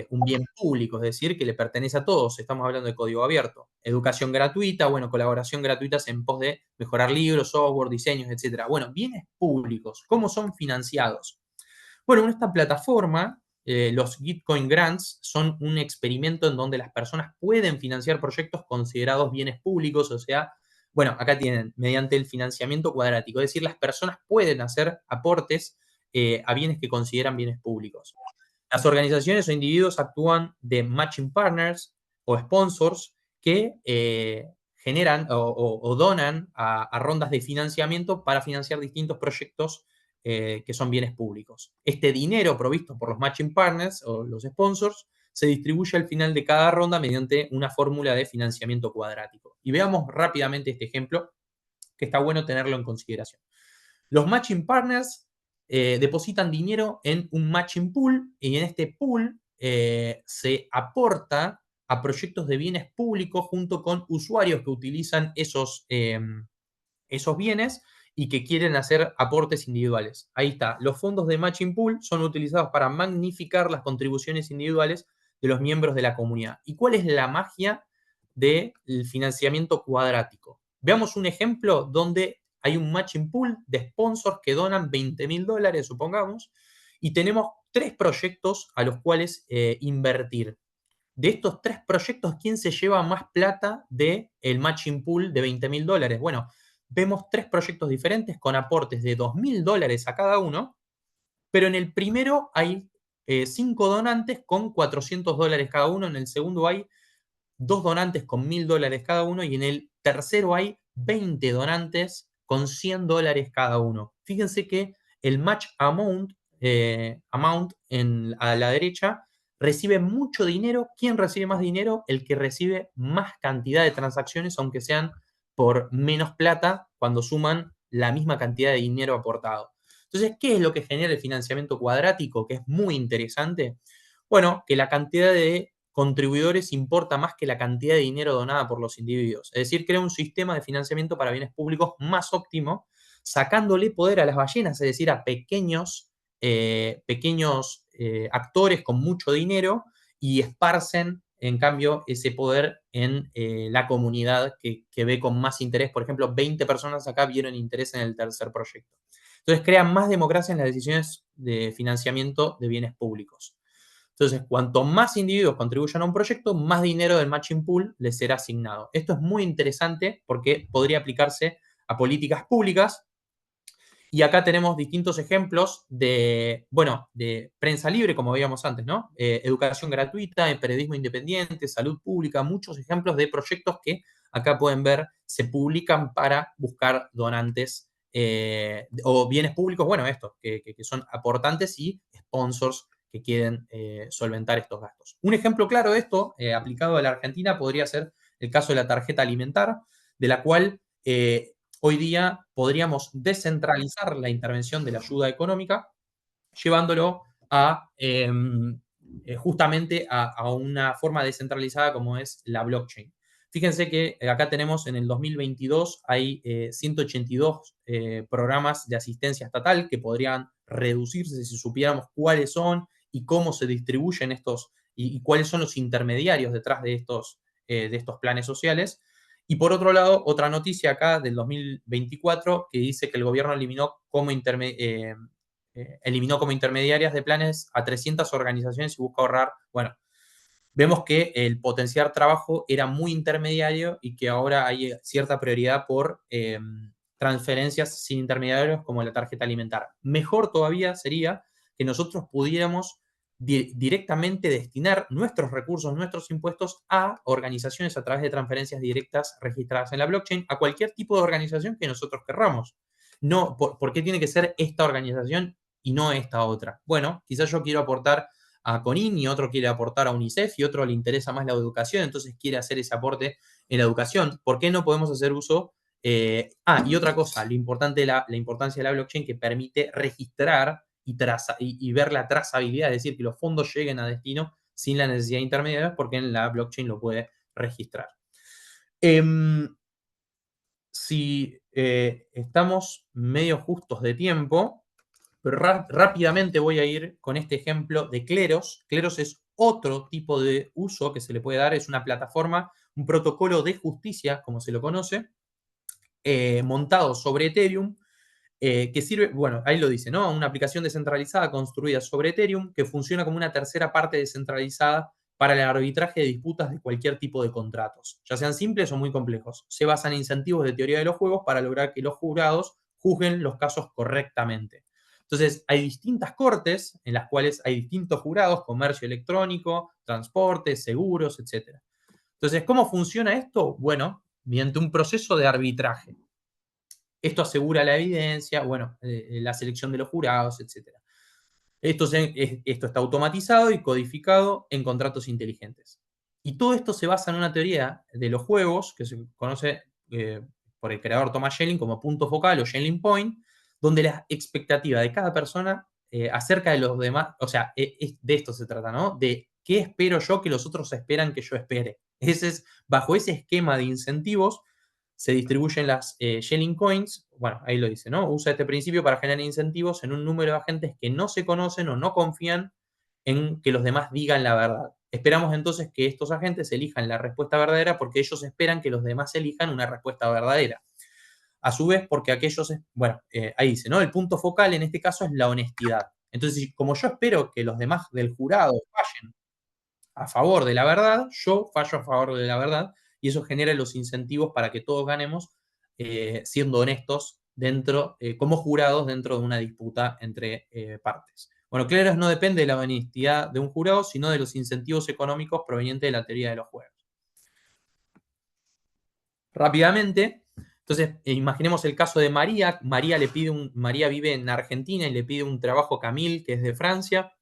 un bien público, es decir, que le pertenece a todos. Estamos hablando de código abierto. Educación gratuita, bueno, colaboración gratuitas en pos de mejorar libros, software, diseños, etc. Bueno, bienes públicos, ¿cómo son financiados? Bueno, en esta plataforma, los Gitcoin Grants son un experimento en donde las personas pueden financiar proyectos considerados bienes públicos, o sea, bueno, acá tienen, mediante el financiamiento cuadrático, es decir, las personas pueden hacer aportes a bienes que consideran bienes públicos. Las organizaciones o individuos actúan de matching partners o sponsors que generan o donan a rondas de financiamiento para financiar distintos proyectos que son bienes públicos. Este dinero provisto por los matching partners o los sponsors se distribuye al final de cada ronda mediante una fórmula de financiamiento cuadrático. Y veamos rápidamente este ejemplo, que está bueno tenerlo en consideración. Los matching partners depositan dinero en un matching pool y en este pool se aporta a proyectos de bienes públicos junto con usuarios que utilizan esos bienes y que quieren hacer aportes individuales. Ahí está. Los fondos de matching pool son utilizados para magnificar las contribuciones individuales de los miembros de la comunidad. ¿Y cuál es la magia del financiamiento cuadrático? Veamos un ejemplo donde hay un matching pool de sponsors que donan $20.000, supongamos, y tenemos 3 proyectos a los cuales invertir. De estos 3 proyectos, ¿quién se lleva más plata del matching pool de $20.000? Bueno, vemos 3 proyectos diferentes con aportes de $2.000 a cada uno, pero en el primero hay 5 donantes con $400 cada uno, en el segundo hay 2 donantes con $1.000 cada uno y en el tercero hay 20 donantes con $100 cada uno. Fíjense que el match amount a la derecha recibe mucho dinero. ¿Quién recibe más dinero? El que recibe más cantidad de transacciones, aunque sean por menos plata, cuando suman la misma cantidad de dinero aportado. Entonces, ¿qué es lo que genera el financiamiento cuadrático? Que es muy interesante. Bueno, que la cantidad de contribuidores importa más que la cantidad de dinero donada por los individuos. Es decir, crea un sistema de financiamiento para bienes públicos más óptimo, sacándole poder a las ballenas, es decir, a pequeños actores con mucho dinero y esparcen, en cambio, ese poder en la comunidad que ve con más interés. Por ejemplo, 20 personas acá vieron interés en el tercer proyecto. Entonces, crean más democracia en las decisiones de financiamiento de bienes públicos. Entonces, cuanto más individuos contribuyan a un proyecto, más dinero del matching pool les será asignado. Esto es muy interesante porque podría aplicarse a políticas públicas. Y acá tenemos distintos ejemplos de prensa libre, como veíamos antes, ¿no? Educación gratuita, periodismo independiente, salud pública, muchos ejemplos de proyectos que acá pueden ver se publican para buscar donantes o bienes públicos, bueno, estos, que son aportantes y sponsors que quieren solventar estos gastos. Un ejemplo claro de esto, aplicado a la Argentina, podría ser el caso de la tarjeta alimentar, de la cual hoy día podríamos descentralizar la intervención de la ayuda económica, llevándolo justamente a una forma descentralizada como es la blockchain. Fíjense que acá tenemos en el 2022 hay 182 programas de asistencia estatal que podrían reducirse si supiéramos cuáles son y cómo se distribuyen estos y cuáles son los intermediarios detrás de estos planes sociales. Y por otro lado, otra noticia acá del 2024 que dice que el gobierno eliminó como intermediarias de planes a 300 organizaciones y busca ahorrar. Bueno, vemos que el potenciar trabajo era muy intermediario y que ahora hay cierta prioridad por transferencias sin intermediarios como la tarjeta alimentar. Mejor todavía sería que nosotros pudiéramos directamente destinar nuestros recursos, nuestros impuestos a organizaciones a través de transferencias directas registradas en la blockchain, a cualquier tipo de organización que nosotros querramos. No, ¿por qué tiene que ser esta organización y no esta otra? Bueno, quizás yo quiero aportar a CONIN y otro quiere aportar a UNICEF y otro le interesa más la educación, entonces quiere hacer ese aporte en la educación. ¿Por qué no podemos hacer uso? Y otra cosa, la importancia de la blockchain que permite registrar y ver la trazabilidad, es decir, que los fondos lleguen a destino sin la necesidad de intermediarios, porque en la blockchain lo puede registrar. Si estamos medio justos de tiempo, pero rápidamente voy a ir con este ejemplo de Kleros. Kleros es otro tipo de uso que se le puede dar, es una plataforma, un protocolo de justicia, como se lo conoce, montado sobre Ethereum, que sirve, bueno, ahí lo dice, ¿no? Una aplicación descentralizada construida sobre Ethereum que funciona como una tercera parte descentralizada para el arbitraje de disputas de cualquier tipo de contratos, ya sean simples o muy complejos. Se basa en incentivos de teoría de los juegos para lograr que los jurados juzguen los casos correctamente. Entonces, hay distintas cortes en las cuales hay distintos jurados, comercio electrónico, transporte, seguros, etc. Entonces, ¿cómo funciona esto? Bueno, mediante un proceso de arbitraje. Esto asegura la evidencia, bueno, la selección de los jurados, etc. Esto está automatizado y codificado en contratos inteligentes. Y todo esto se basa en una teoría de los juegos que se conoce por el creador Thomas Schelling como punto focal o Schelling Point, donde la expectativa de cada persona acerca de los demás, o sea, de esto se trata, ¿no? De qué espero yo que los otros esperan que yo espere. Bajo ese esquema de incentivos se distribuyen las Schelling Coins. Bueno, ahí lo dice, ¿no? Usa este principio para generar incentivos en un número de agentes que no se conocen o no confían en que los demás digan la verdad. Esperamos entonces que estos agentes elijan la respuesta verdadera porque ellos esperan que los demás elijan una respuesta verdadera. A su vez, porque aquellos, bueno, ahí dice, ¿no? El punto focal en este caso es la honestidad. Entonces, como yo espero que los demás del jurado fallen a favor de la verdad, yo fallo a favor de la verdad, y eso genera los incentivos para que todos ganemos siendo honestos como jurados dentro de una disputa entre partes. Bueno, Kleros no depende de la honestidad de un jurado, sino de los incentivos económicos provenientes de la teoría de los juegos. Rápidamente, entonces, imaginemos el caso de María. María vive en Argentina y le pide un trabajo a Camille, que es de Francia,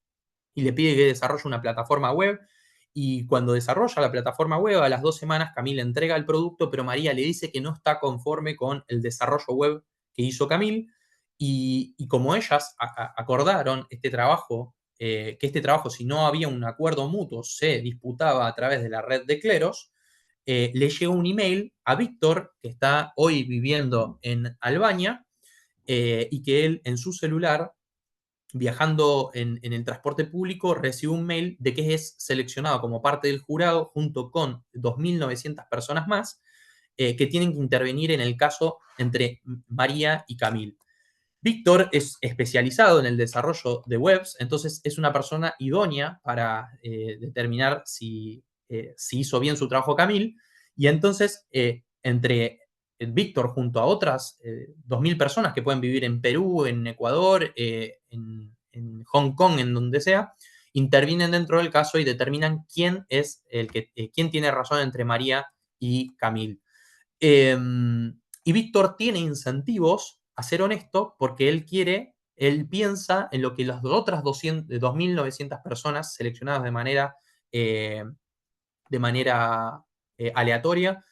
y le pide que desarrolle una plataforma web. Y cuando desarrolla la plataforma web, a las 2 semanas Camille entrega el producto, pero María le dice que no está conforme con el desarrollo web que hizo Camille. Y como ellas acordaron este trabajo, que este trabajo, si no había un acuerdo mutuo, se disputaba a través de la red de Kleros, le llegó un email a Víctor, que está hoy viviendo en Albania, y que él en su celular, viajando en el transporte público, recibe un mail de que es seleccionado como parte del jurado junto con 2.900 personas más que tienen que intervenir en el caso entre María y Camille. Víctor es especializado en el desarrollo de webs, entonces es una persona idónea para determinar si hizo bien su trabajo Camille, y entonces entre Víctor junto a otras 2.000 personas que pueden vivir en Perú, en Ecuador, en Hong Kong, en donde sea, intervienen dentro del caso y determinan quién es quién tiene razón entre María y Camille. Y Víctor tiene incentivos a ser honesto porque él piensa en lo que las otras 2.900 personas seleccionadas de manera aleatoria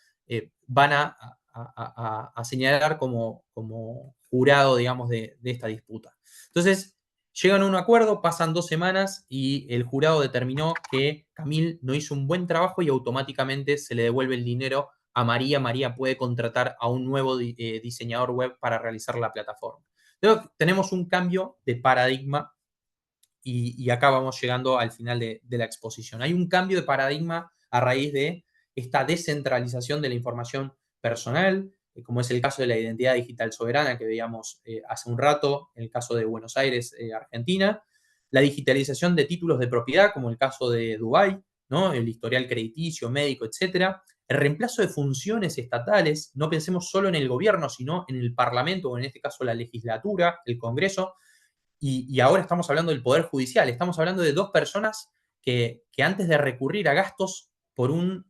van a señalar como jurado, digamos, de esta disputa. Entonces, llegan a un acuerdo, pasan 2 semanas y el jurado determinó que Camille no hizo un buen trabajo y automáticamente se le devuelve el dinero a María. María puede contratar a un nuevo diseñador web para realizar la plataforma. Entonces, tenemos un cambio de paradigma y acá vamos llegando al final de la exposición. Hay un cambio de paradigma a raíz de esta descentralización de la información personal, como es el caso de la identidad digital soberana que veíamos hace un rato, en el caso de Buenos Aires, Argentina, la digitalización de títulos de propiedad, como el caso de Dubái, ¿no? El historial crediticio, médico, etcétera, el reemplazo de funciones estatales, no pensemos solo en el gobierno, sino en el Parlamento, o en este caso la legislatura, el Congreso, y ahora estamos hablando del Poder Judicial, estamos hablando de 2 personas que antes de recurrir a gastos por un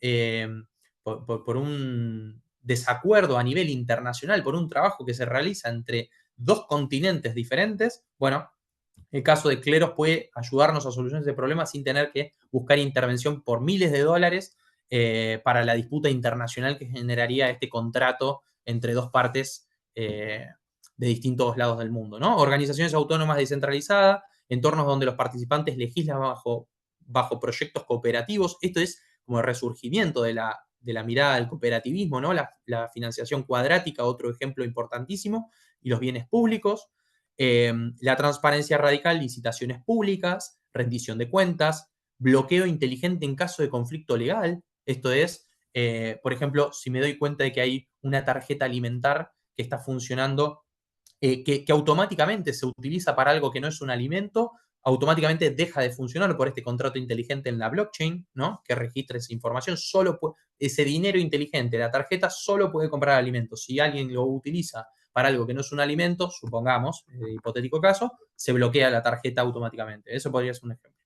desacuerdo a nivel internacional, por un trabajo que se realiza entre 2 continentes diferentes, bueno, el caso de Kleros puede ayudarnos a solucionar ese problema sin tener que buscar intervención por miles de dólares para la disputa internacional que generaría este contrato entre 2 partes de distintos lados del mundo, ¿no? Organizaciones autónomas descentralizadas, entornos donde los participantes legislan bajo proyectos cooperativos. Esto es como el resurgimiento de la mirada del cooperativismo, ¿no? La financiación cuadrática, otro ejemplo importantísimo, y los bienes públicos. La transparencia radical, licitaciones públicas, rendición de cuentas, bloqueo inteligente en caso de conflicto legal. Esto es, por ejemplo, si me doy cuenta de que hay una tarjeta alimentar que está funcionando, que automáticamente se utiliza para algo que no es un alimento, automáticamente deja de funcionar por este contrato inteligente en la blockchain, ¿no? Que registra esa información. Ese dinero inteligente, la tarjeta, solo puede comprar alimentos. Si alguien lo utiliza para algo que no es un alimento, supongamos, hipotético caso, se bloquea la tarjeta automáticamente. Eso podría ser un ejemplo.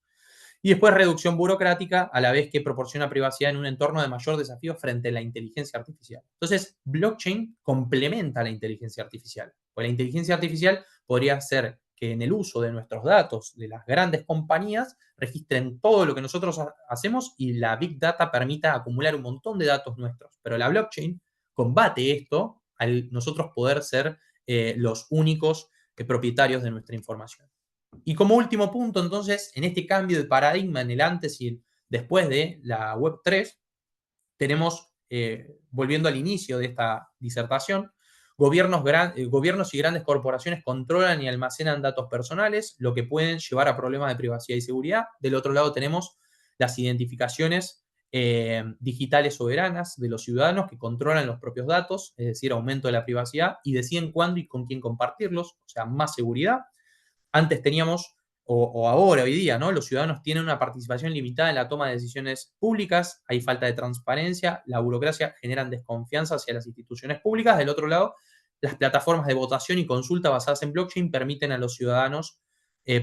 Y después reducción burocrática, a la vez que proporciona privacidad en un entorno de mayor desafío frente a la inteligencia artificial. Entonces, blockchain complementa la inteligencia artificial. Pues la inteligencia artificial podría ser que en el uso de nuestros datos de las grandes compañías registren todo lo que nosotros hacemos y la Big Data permita acumular un montón de datos nuestros. Pero la blockchain combate esto al nosotros poder ser los únicos propietarios de nuestra información. Y como último punto, entonces, en este cambio de paradigma en el antes y el después de la Web3, tenemos, volviendo al inicio de esta disertación, gobiernos y grandes corporaciones controlan y almacenan datos personales, lo que pueden llevar a problemas de privacidad y seguridad. Del otro lado tenemos las identificaciones digitales soberanas de los ciudadanos que controlan los propios datos, es decir, aumento de la privacidad, y deciden cuándo y con quién compartirlos, o sea, más seguridad. Antes teníamos, o ahora, hoy día, ¿no? Los ciudadanos tienen una participación limitada en la toma de decisiones públicas, hay falta de transparencia, la burocracia generan desconfianza hacia las instituciones públicas. Del otro lado, las plataformas de votación y consulta basadas en blockchain permiten a los ciudadanos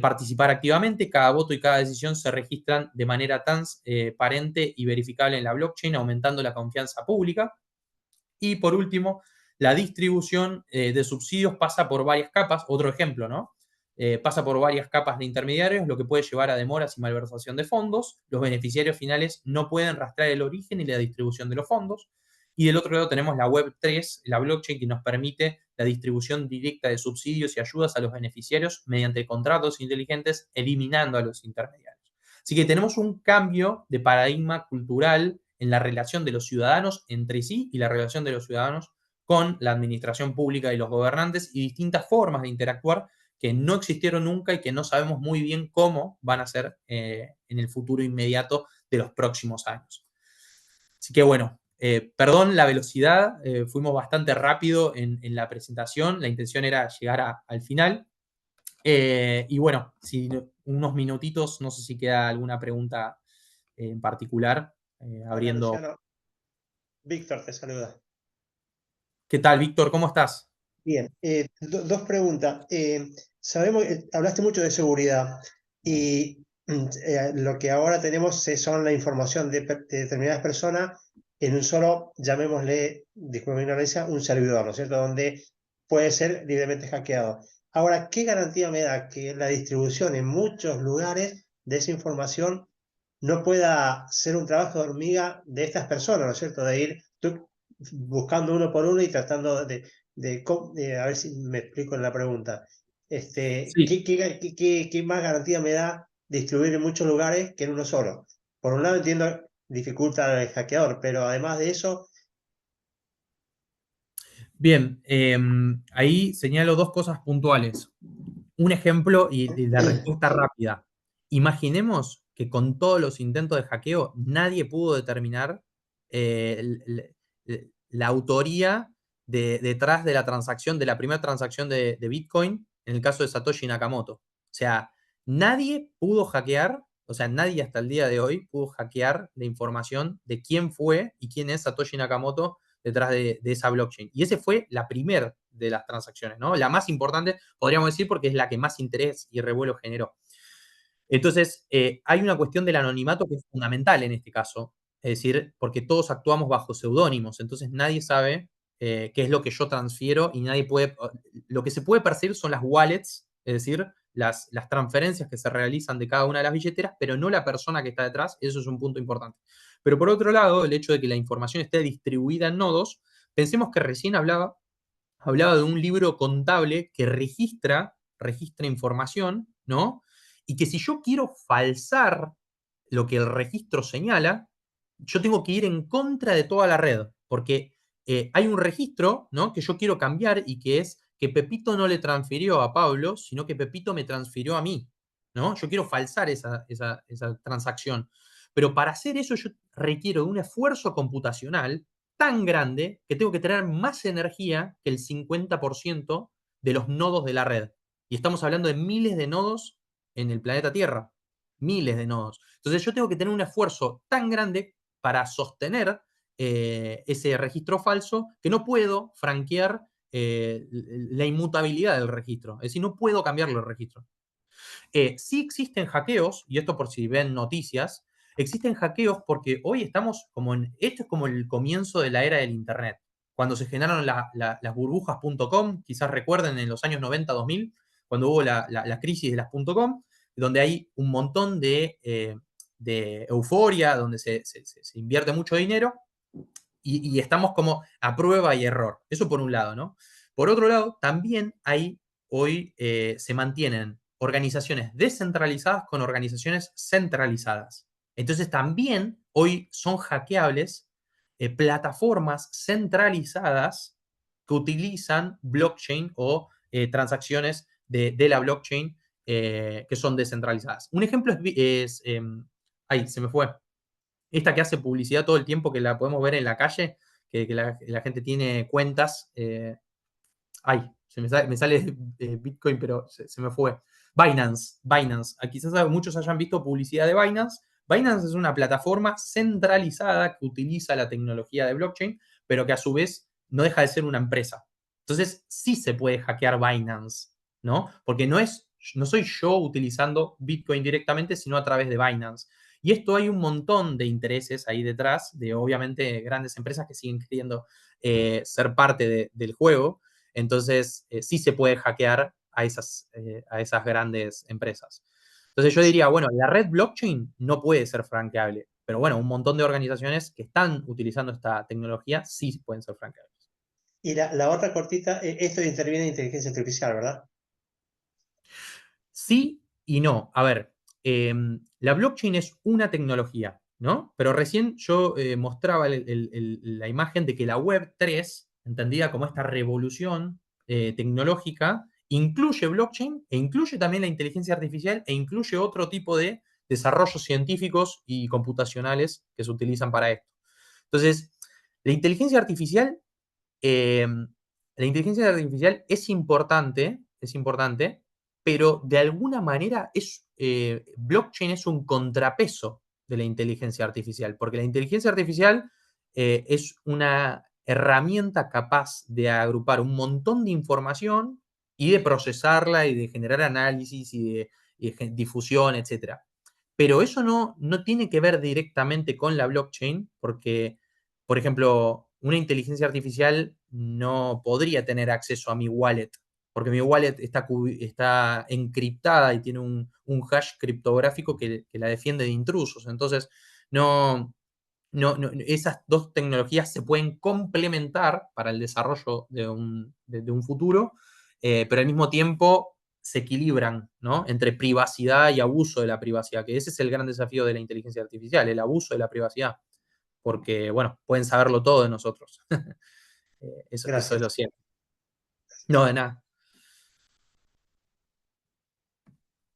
participar activamente. Cada voto y cada decisión se registran de manera transparente y verificable en la blockchain, aumentando la confianza pública. Y por último, la distribución de subsidios pasa por varias capas. Otro ejemplo, ¿no? Pasa por varias capas de intermediarios, lo que puede llevar a demoras y malversación de fondos. Los beneficiarios finales no pueden rastrear el origen y la distribución de los fondos. Y del otro lado tenemos la Web3, la blockchain, que nos permite la distribución directa de subsidios y ayudas a los beneficiarios mediante contratos inteligentes, eliminando a los intermediarios. Así que tenemos un cambio de paradigma cultural en la relación de los ciudadanos entre sí y la relación de los ciudadanos con la administración pública y los gobernantes, y distintas formas de interactuar que no existieron nunca y que no sabemos muy bien cómo van a ser en el futuro inmediato de los próximos años. Así que bueno, perdón la velocidad, fuimos bastante rápido en la presentación, la intención era llegar al final. Y bueno, si unos minutitos, no sé si queda alguna pregunta en particular, abriendo. Hola, Luciano. Víctor te saluda. ¿Qué tal, Víctor? ¿Cómo estás? Bien, dos preguntas. Sabemos que hablaste mucho de seguridad y lo que ahora tenemos son la información de determinadas personas en un solo, llamémosle, disculpe mi ignorancia, un servidor, ¿no es cierto? Donde puede ser libremente hackeado. Ahora, ¿qué garantía me da que la distribución en muchos lugares de esa información no pueda ser un trabajo de hormiga de estas personas, ¿no es cierto? De ir buscando uno por uno y tratando a ver si me explico en la pregunta. Sí. ¿Qué más garantía me da distribuir en muchos lugares que en uno solo? Por un lado entiendo dificulta al hackeador, pero además de eso... Bien, ahí señalo dos cosas puntuales. Un ejemplo y la respuesta rápida. Imaginemos que con todos los intentos de hackeo nadie pudo determinar la autoría detrás de la transacción, de la primera transacción de Bitcoin, en el caso de Satoshi Nakamoto. O sea, nadie pudo hackear, o sea, nadie hasta el día de hoy pudo hackear la información de quién fue y quién es Satoshi Nakamoto detrás de esa blockchain. Y esa fue la primera de las transacciones, ¿no? La más importante, podríamos decir, porque es la que más interés y revuelo generó. Entonces, hay una cuestión del anonimato que es fundamental en este caso, es decir, porque todos actuamos bajo seudónimos, entonces nadie sabe qué es lo que yo transfiero y nadie puede, lo que se puede percibir son las wallets, es decir, las transferencias que se realizan de cada una de las billeteras, pero no la persona que está detrás, eso es un punto importante. Pero por otro lado, el hecho de que la información esté distribuida en nodos, pensemos que recién hablaba hablaba de un libro contable que registra información, ¿no? Y que si yo quiero falsar lo que el registro señala, yo tengo que ir en contra de toda la red, porque hay un registro, ¿no? Que yo quiero cambiar y que es que Pepito no le transfirió a Pablo, sino que Pepito me transfirió a mí, ¿no? Yo quiero falsar esa transacción. Pero para hacer eso yo requiero de un esfuerzo computacional tan grande que tengo que tener más energía que el 50% de los nodos de la red. Y estamos hablando de miles de nodos en el planeta Tierra. Miles de nodos. Entonces yo tengo que tener un esfuerzo tan grande para sostener ese registro falso que no puedo franquear la inmutabilidad del registro. Es decir, no puedo cambiarlo el registro. Sí existen hackeos, y esto por si ven noticias, existen hackeos porque hoy estamos como esto es como el comienzo de la era del Internet. Cuando se generaron las burbujas.com, quizás recuerden en los años 90-2000, cuando hubo la crisis de las .com, donde hay un montón de euforia, donde se invierte mucho dinero, y estamos como a prueba y error. Eso por un lado, ¿no? Por otro lado, también hay hoy se mantienen organizaciones descentralizadas con organizaciones centralizadas. Entonces también hoy son hackeables plataformas centralizadas que utilizan blockchain o transacciones de la blockchain que son descentralizadas. Un ejemplo ahí, se me fue. Esta que hace publicidad todo el tiempo, que la podemos ver en la calle, que la gente tiene cuentas. Ay, me sale Bitcoin, pero se me fue. Binance. Quizás muchos hayan visto publicidad de Binance. Binance es una plataforma centralizada que utiliza la tecnología de blockchain, pero que a su vez no deja de ser una empresa. Entonces, sí se puede hackear Binance, ¿no? Porque no soy yo utilizando Bitcoin directamente, sino a través de Binance. Y esto hay un montón de intereses ahí detrás, de obviamente grandes empresas que siguen queriendo ser parte del juego. Entonces, sí se puede hackear a esas grandes empresas. Entonces, yo diría, bueno, la red blockchain no puede ser franqueable, pero bueno, un montón de organizaciones que están utilizando esta tecnología sí pueden ser franqueables. Y la otra cortita, esto interviene en inteligencia artificial, ¿verdad? Sí y no. A ver, la blockchain es una tecnología, ¿no? Pero recién yo mostraba la imagen de que la Web 3, entendida como esta revolución tecnológica, incluye blockchain e incluye también la inteligencia artificial e incluye otro tipo de desarrollos científicos y computacionales que se utilizan para esto. Entonces, la inteligencia artificial, eh, es importante, pero de alguna manera blockchain es un contrapeso de la inteligencia artificial, porque la inteligencia artificial es una herramienta capaz de agrupar un montón de información y de procesarla y de generar análisis y de difusión, etc. Pero eso no tiene que ver directamente con la blockchain, porque, por ejemplo, una inteligencia artificial no podría tener acceso a mi wallet, porque mi wallet está encriptada y tiene un hash criptográfico que la defiende de intrusos. Entonces, esas dos tecnologías se pueden complementar para el desarrollo de un futuro, pero al mismo tiempo se equilibran, ¿no? Entre privacidad y abuso de la privacidad, que ese es el gran desafío de la inteligencia artificial, el abuso de la privacidad, porque, bueno, pueden saberlo todo de nosotros. Eso es lo Gracias. cierto. No, de nada.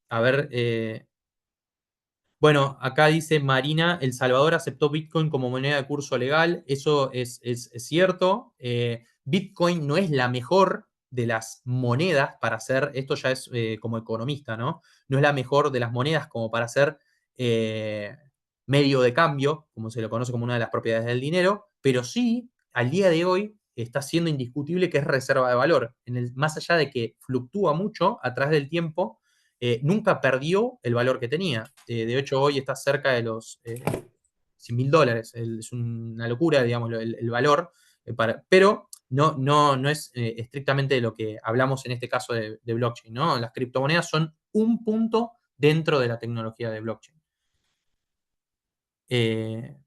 A ver, bueno, acá dice Marina, El Salvador aceptó Bitcoin como moneda de curso legal. Eso es cierto. Bitcoin no es la mejor de las monedas para hacer, esto ya es como economista, ¿no? No es la mejor de las monedas como para hacer eh, medio de cambio, como se lo conoce como una de las propiedades del dinero, pero sí, al día de hoy, está siendo indiscutible que es reserva de valor. Más allá de que fluctúa mucho a través del tiempo, nunca perdió el valor que tenía. De hecho, hoy está cerca de los $100.000. Es una locura, digamos, el valor, pero no es estrictamente lo que hablamos en este caso de blockchain, ¿no? Las criptomonedas son un punto dentro de la tecnología de blockchain.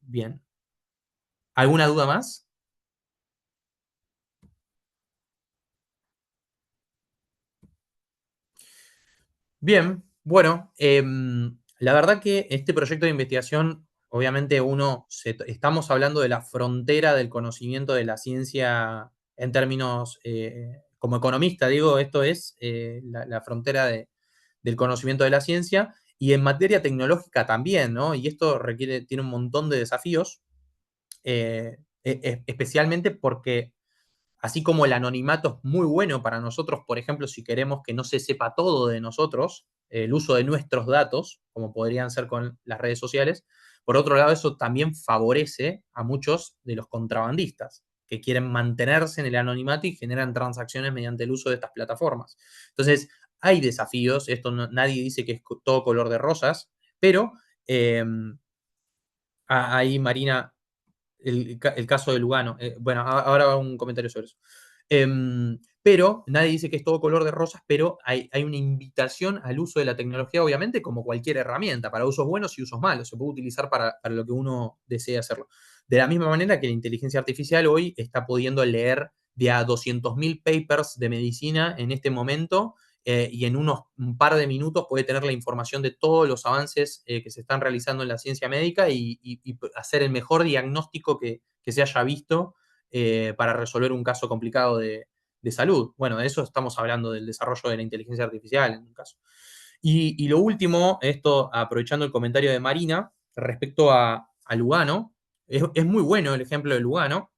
Bien. ¿Alguna duda más? Bien, bueno, la verdad que este proyecto de investigación, obviamente estamos hablando de la frontera del conocimiento de la ciencia en términos, como economista, digo, esto es la frontera del conocimiento de la ciencia y en materia tecnológica también, ¿no? Y esto tiene un montón de desafíos, especialmente porque así como el anonimato es muy bueno para nosotros, por ejemplo, si queremos que no se sepa todo de nosotros, el uso de nuestros datos, como podrían ser con las redes sociales, por otro lado, eso también favorece a muchos de los contrabandistas que quieren mantenerse en el anonimato y generan transacciones mediante el uso de estas plataformas. Entonces, hay desafíos, nadie dice que es todo color de rosas, pero eh, ahí Marina el caso de Lugano. Bueno, ahora un comentario sobre eso. Pero nadie dice que es todo color de rosas, pero hay una invitación al uso de la tecnología, obviamente, como cualquier herramienta, para usos buenos y usos malos. Se puede utilizar para lo que uno desee hacerlo. De la misma manera que la inteligencia artificial hoy está pudiendo leer de a 200.000 papers de medicina en este momento y en un par de minutos puede tener la información de todos los avances que se están realizando en la ciencia médica y hacer el mejor diagnóstico que se haya visto para resolver un caso complicado de salud. Bueno, de eso estamos hablando del desarrollo de la inteligencia artificial en un caso. Y lo último, esto aprovechando el comentario de Marina respecto a Lugano, es muy bueno el ejemplo de Lugano,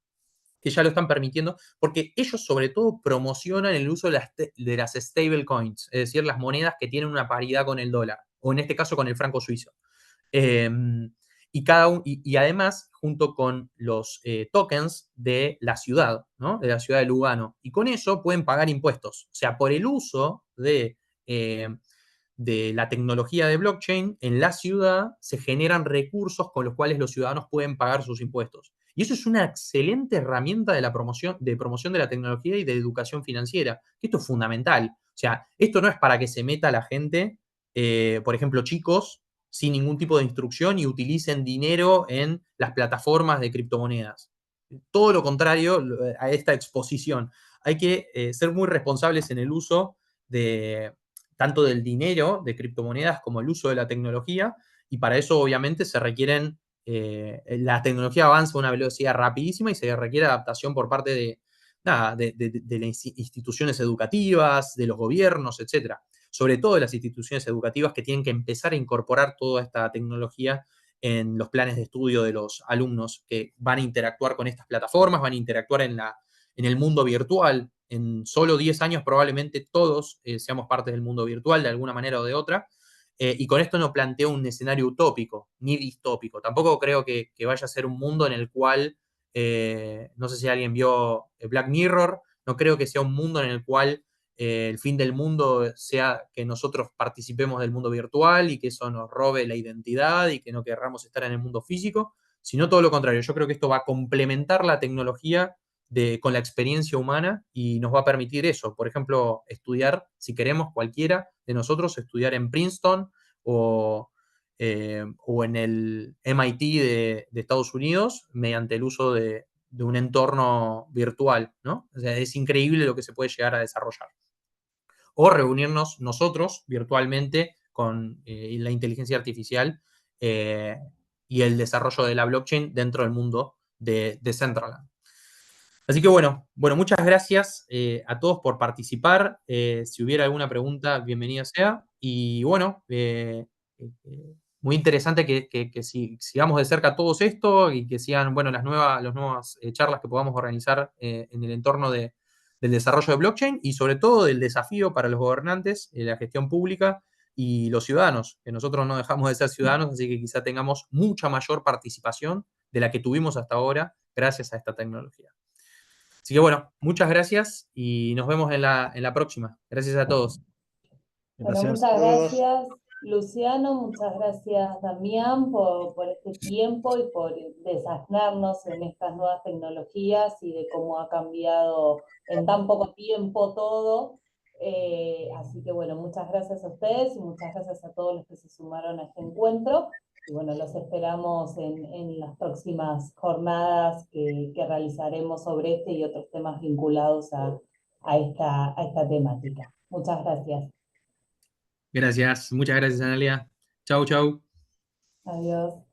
que ya lo están permitiendo, porque ellos sobre todo promocionan el uso de las stable coins, es decir, las monedas que tienen una paridad con el dólar, o en este caso con el franco suizo. Eh, y además, junto con los tokens de la ciudad, ¿no? De la ciudad de Lugano. Y con eso pueden pagar impuestos. O sea, por el uso de la tecnología de blockchain, en la ciudad se generan recursos con los cuales los ciudadanos pueden pagar sus impuestos. Y eso es una excelente herramienta de promoción de la tecnología y de educación financiera, que esto es fundamental. O sea, esto no es para que se meta la gente, por ejemplo, chicos, sin ningún tipo de instrucción y utilicen dinero en las plataformas de criptomonedas. Todo lo contrario a esta exposición. Hay que ser muy responsables en el uso de, tanto del dinero, de criptomonedas, como el uso de la tecnología, y para eso obviamente se requieren, la tecnología avanza a una velocidad rapidísima y se requiere adaptación por parte de las instituciones educativas, de los gobiernos, etcétera. Sobre todo de las instituciones educativas que tienen que empezar a incorporar toda esta tecnología en los planes de estudio de los alumnos que van a interactuar con estas plataformas, van a interactuar en el mundo virtual. En solo 10 años probablemente todos seamos parte del mundo virtual de alguna manera o de otra. Y con esto no planteo un escenario utópico ni distópico. Tampoco creo que vaya a ser un mundo en el cual, no sé si alguien vio Black Mirror, no creo que sea un mundo en el cual el fin del mundo sea que nosotros participemos del mundo virtual y que eso nos robe la identidad y que no querramos estar en el mundo físico, sino todo lo contrario. Yo creo que esto va a complementar la tecnología con la experiencia humana y nos va a permitir eso. Por ejemplo, estudiar, si queremos, cualquiera de nosotros, estudiar en Princeton o en el MIT de Estados Unidos mediante el uso de un entorno virtual, ¿no? O sea, es increíble lo que se puede llegar a desarrollar. O reunirnos nosotros virtualmente con la inteligencia artificial eh, y el desarrollo de la blockchain dentro del mundo de Decentraland. Así que bueno, muchas gracias a todos por participar. Si hubiera alguna pregunta, bienvenida sea. Y bueno, muy interesante que sigamos de cerca todos esto y que sigan las nuevas charlas que podamos organizar en el entorno del desarrollo de blockchain y sobre todo del desafío para los gobernantes, la gestión pública y los ciudadanos, que nosotros no dejamos de ser ciudadanos, así que quizá tengamos mucha mayor participación de la que tuvimos hasta ahora gracias a esta tecnología. Así que bueno, muchas gracias y nos vemos en la próxima. Gracias a todos. Bueno, Gracias. muchas Todos. gracias, Luciano, muchas gracias, Damián, por este tiempo y por desasnarnos en estas nuevas tecnologías y de cómo ha cambiado en tan poco tiempo todo. Así que bueno, muchas gracias a ustedes y muchas gracias a todos los que se sumaron a este encuentro. Y bueno, los esperamos en las próximas jornadas que realizaremos sobre este y otros temas vinculados a esta temática. Muchas gracias. Gracias, muchas gracias, Analia. Chau, chau. Adiós.